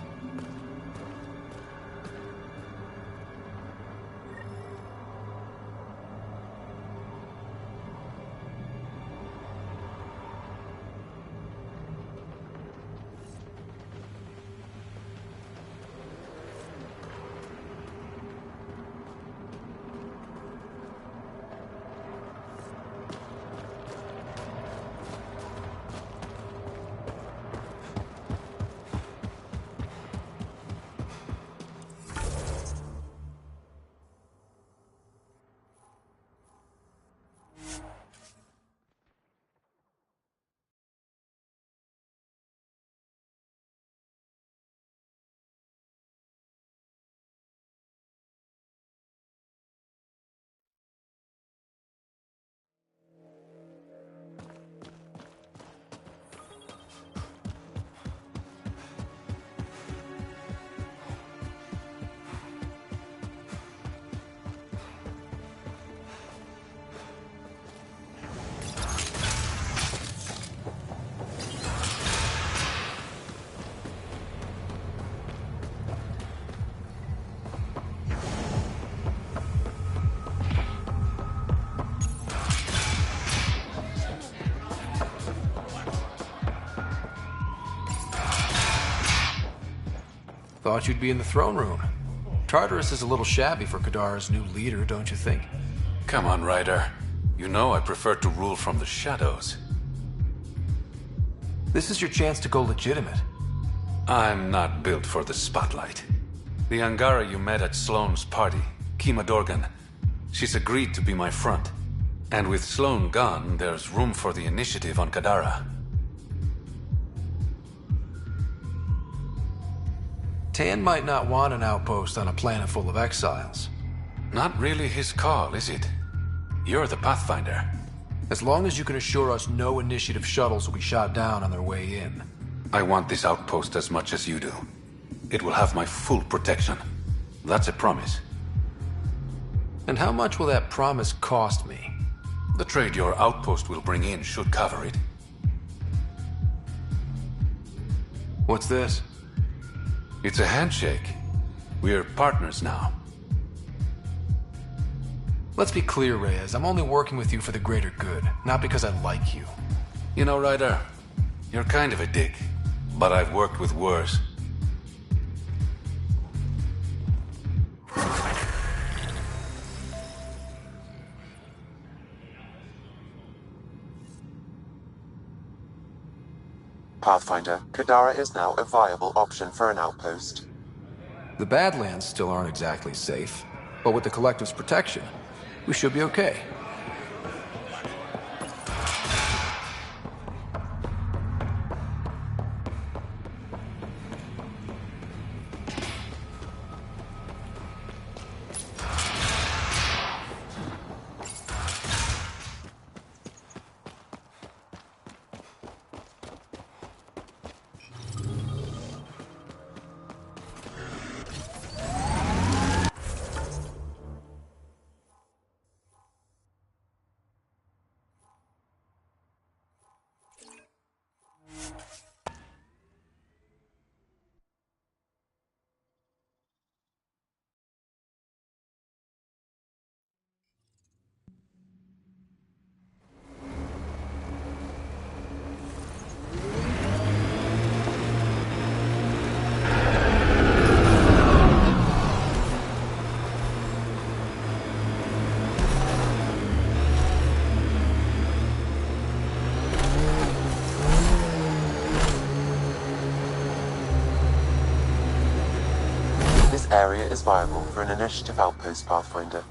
Thought you'd be in the throne room. Tartarus is a little shabby for Kadara's new leader, don't you think? Come on, Ryder. You know I prefer to rule from the shadows. This is your chance to go legitimate. I'm not built for the spotlight. The Angara you met at Sloane's party, Kima Dorgan, she's agreed to be my front. And with Sloane gone, there's room for the initiative on Kadara. Tan might not want an outpost on a planet full of exiles. Not really his call, is it? You're the Pathfinder. As long as you can assure us no initiative shuttles will be shot down on their way in. I want this outpost as much as you do. It will have my full protection. That's a promise. And how much will that promise cost me? The trade your outpost will bring in should cover it. What's this? It's a handshake. We're partners now. Let's be clear, Reyes. I'm only working with you for the greater good, not because I like you. You know, Ryder, you're kind of a dick, but I've worked with worse. Pathfinder, Kadara is now a viable option for an outpost. The Badlands still aren't exactly safe, but with the Collective's protection, we should be okay. This area is viable for an initiative outpost, Pathfinder.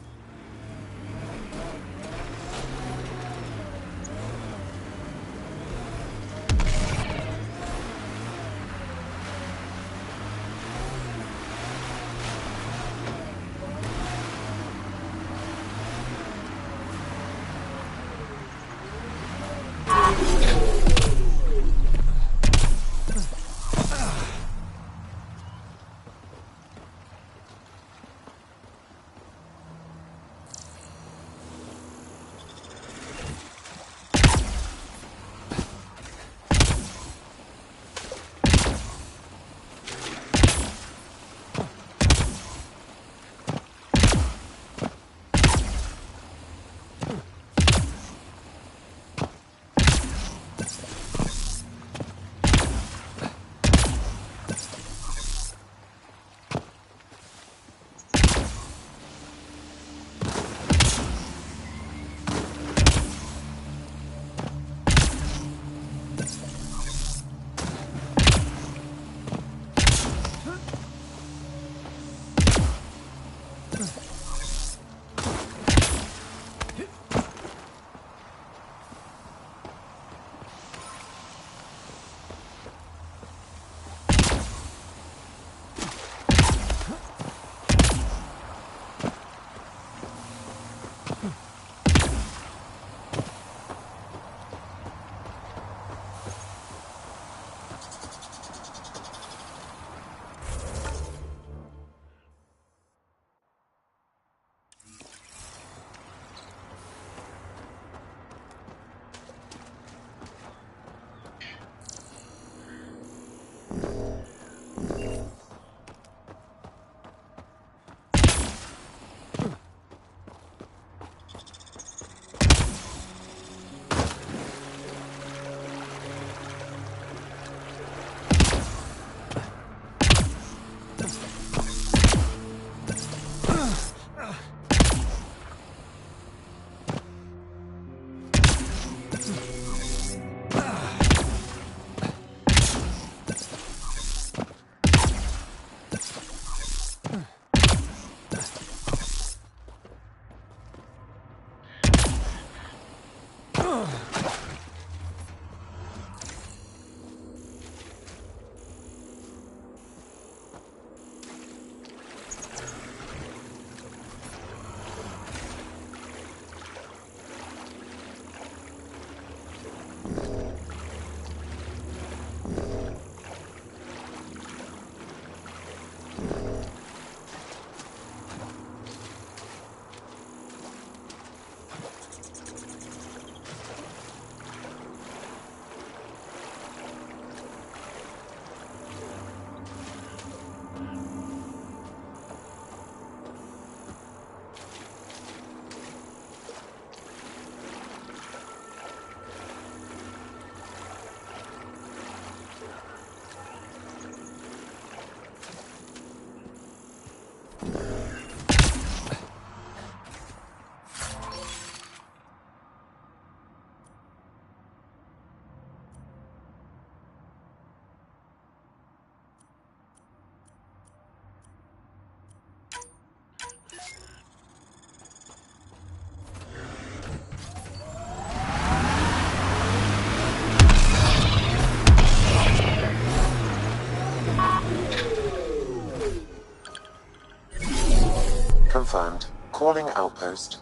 confirmed. Calling outpost.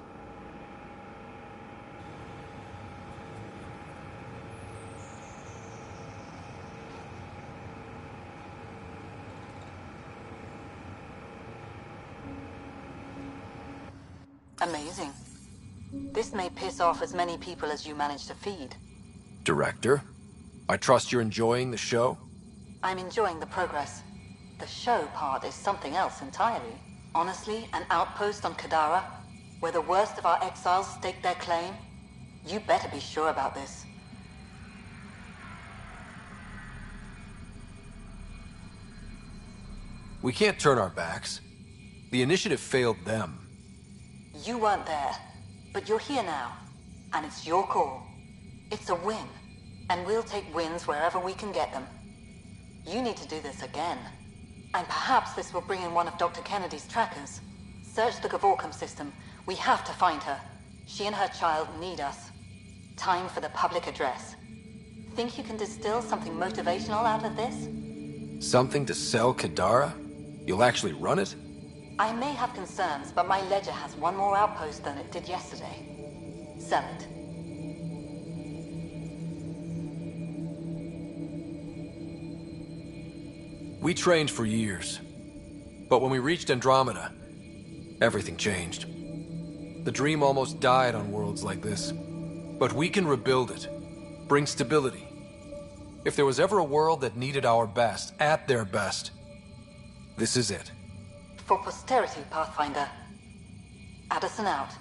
Amazing. This may piss off as many people as you manage to feed. Director, I trust you're enjoying the show? I'm enjoying the progress. The show part is something else entirely. Honestly, an outpost on Kadara, where the worst of our exiles stake their claim? You better be sure about this. We can't turn our backs. The initiative failed them. You weren't there, but you're here now, and it's your call. It's a win, and we'll take wins wherever we can get them. You need to do this again. And perhaps this will bring in one of Dr. Kennedy's trackers. Search the Gavorcom system. We have to find her. She and her child need us. Time for the public address. Think you can distill something motivational out of this? Something to sell Kadara? You'll actually run it? I may have concerns, but my ledger has one more outpost than it did yesterday. Sell it. We trained for years. But when we reached Andromeda, everything changed. The dream almost died on worlds like this. But we can rebuild it. Bring stability. If there was ever a world that needed our best, at their best, this is it. For posterity, Pathfinder. Addison out.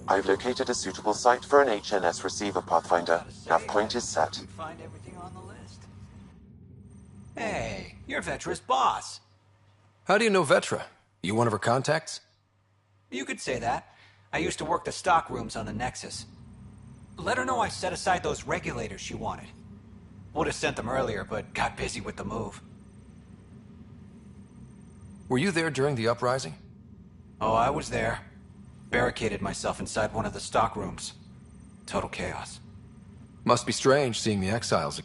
I've located a suitable site for an HNS receiver, Pathfinder. Nav point is set. Find everything on the list. Hey, you're Vetra's boss. How do you know Vetra? You one of her contacts? You could say that. I used to work the stock rooms on the Nexus. Let her know I set aside those regulators she wanted. Would have sent them earlier, but got busy with the move. Were you there during the uprising? Oh, I was there. Barricaded myself inside one of the stock rooms. Total chaos. Must be strange seeing the exiles.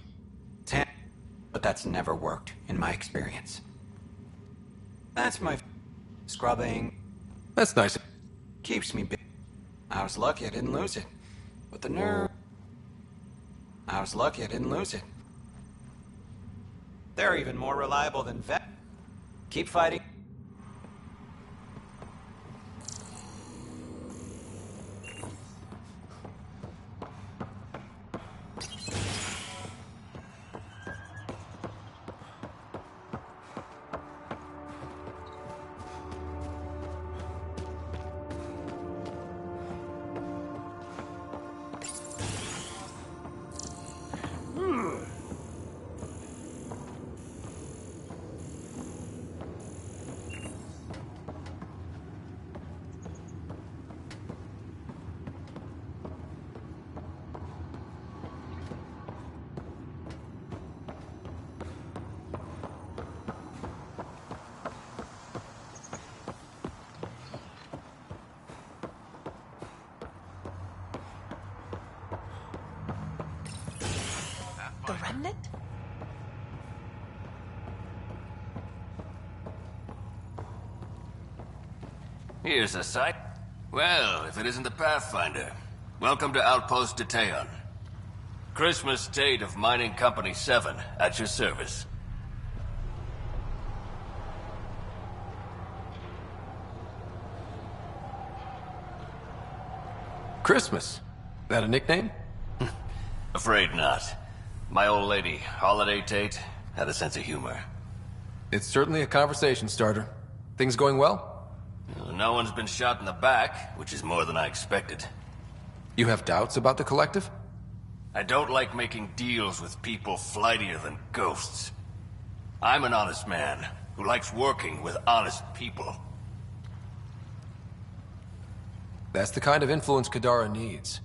But that's never worked, in my experience. That's my scrubbing. That's nice. Keeps me busy. I was lucky I didn't lose it. But the nerve... I was lucky I didn't lose it. They're even more reliable than Vet. Keep fighting. The remnant? Here's a sight. Well, if it isn't the Pathfinder. Welcome to Outpost Detaeon. Christmas State of Mining Company 7, at your service. Christmas. That a nickname? Afraid not. My old lady, Holiday Tate, had a sense of humor. It's certainly a conversation starter. Things going well? No one's been shot in the back, which is more than I expected. You have doubts about the collective? I don't like making deals with people flightier than ghosts. I'm an honest man who likes working with honest people. That's the kind of influence Kadara needs.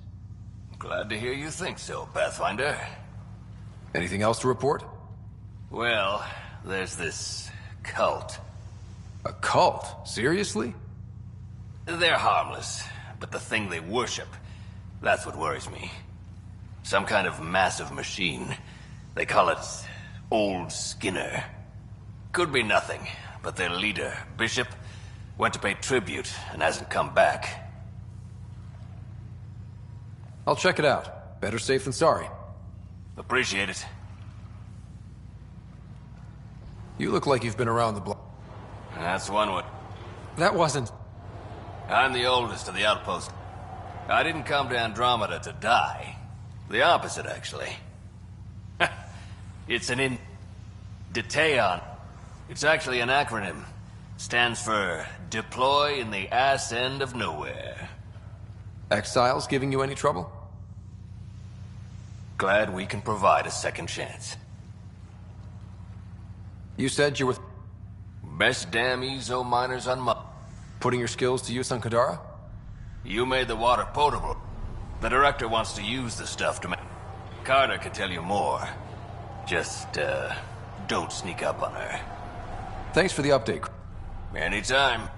Glad to hear you think so, Pathfinder. Anything else to report? Well, there's this cult. A cult? Seriously? They're harmless, but the thing they worship, that's what worries me. Some kind of massive machine. They call it Old Skinner. Could be nothing, but their leader, Bishop, went to pay tribute and hasn't come back. I'll check it out. Better safe than sorry. Appreciate it. You look like you've been around the block. That's one way. That wasn't... I'm the oldest of the outpost. I didn't come to Andromeda to die. The opposite, actually. It's an Detaeon. It's actually an acronym. Stands for Deploy in the Ass End of Nowhere. Exiles giving you any trouble? Glad we can provide a second chance. You said you were... Best damn ezo miners on my... Putting your skills to use on Kadara? You made the water potable. The director wants to use the stuff to make... Carter can tell you more. Just, don't sneak up on her. Thanks for the update. Anytime.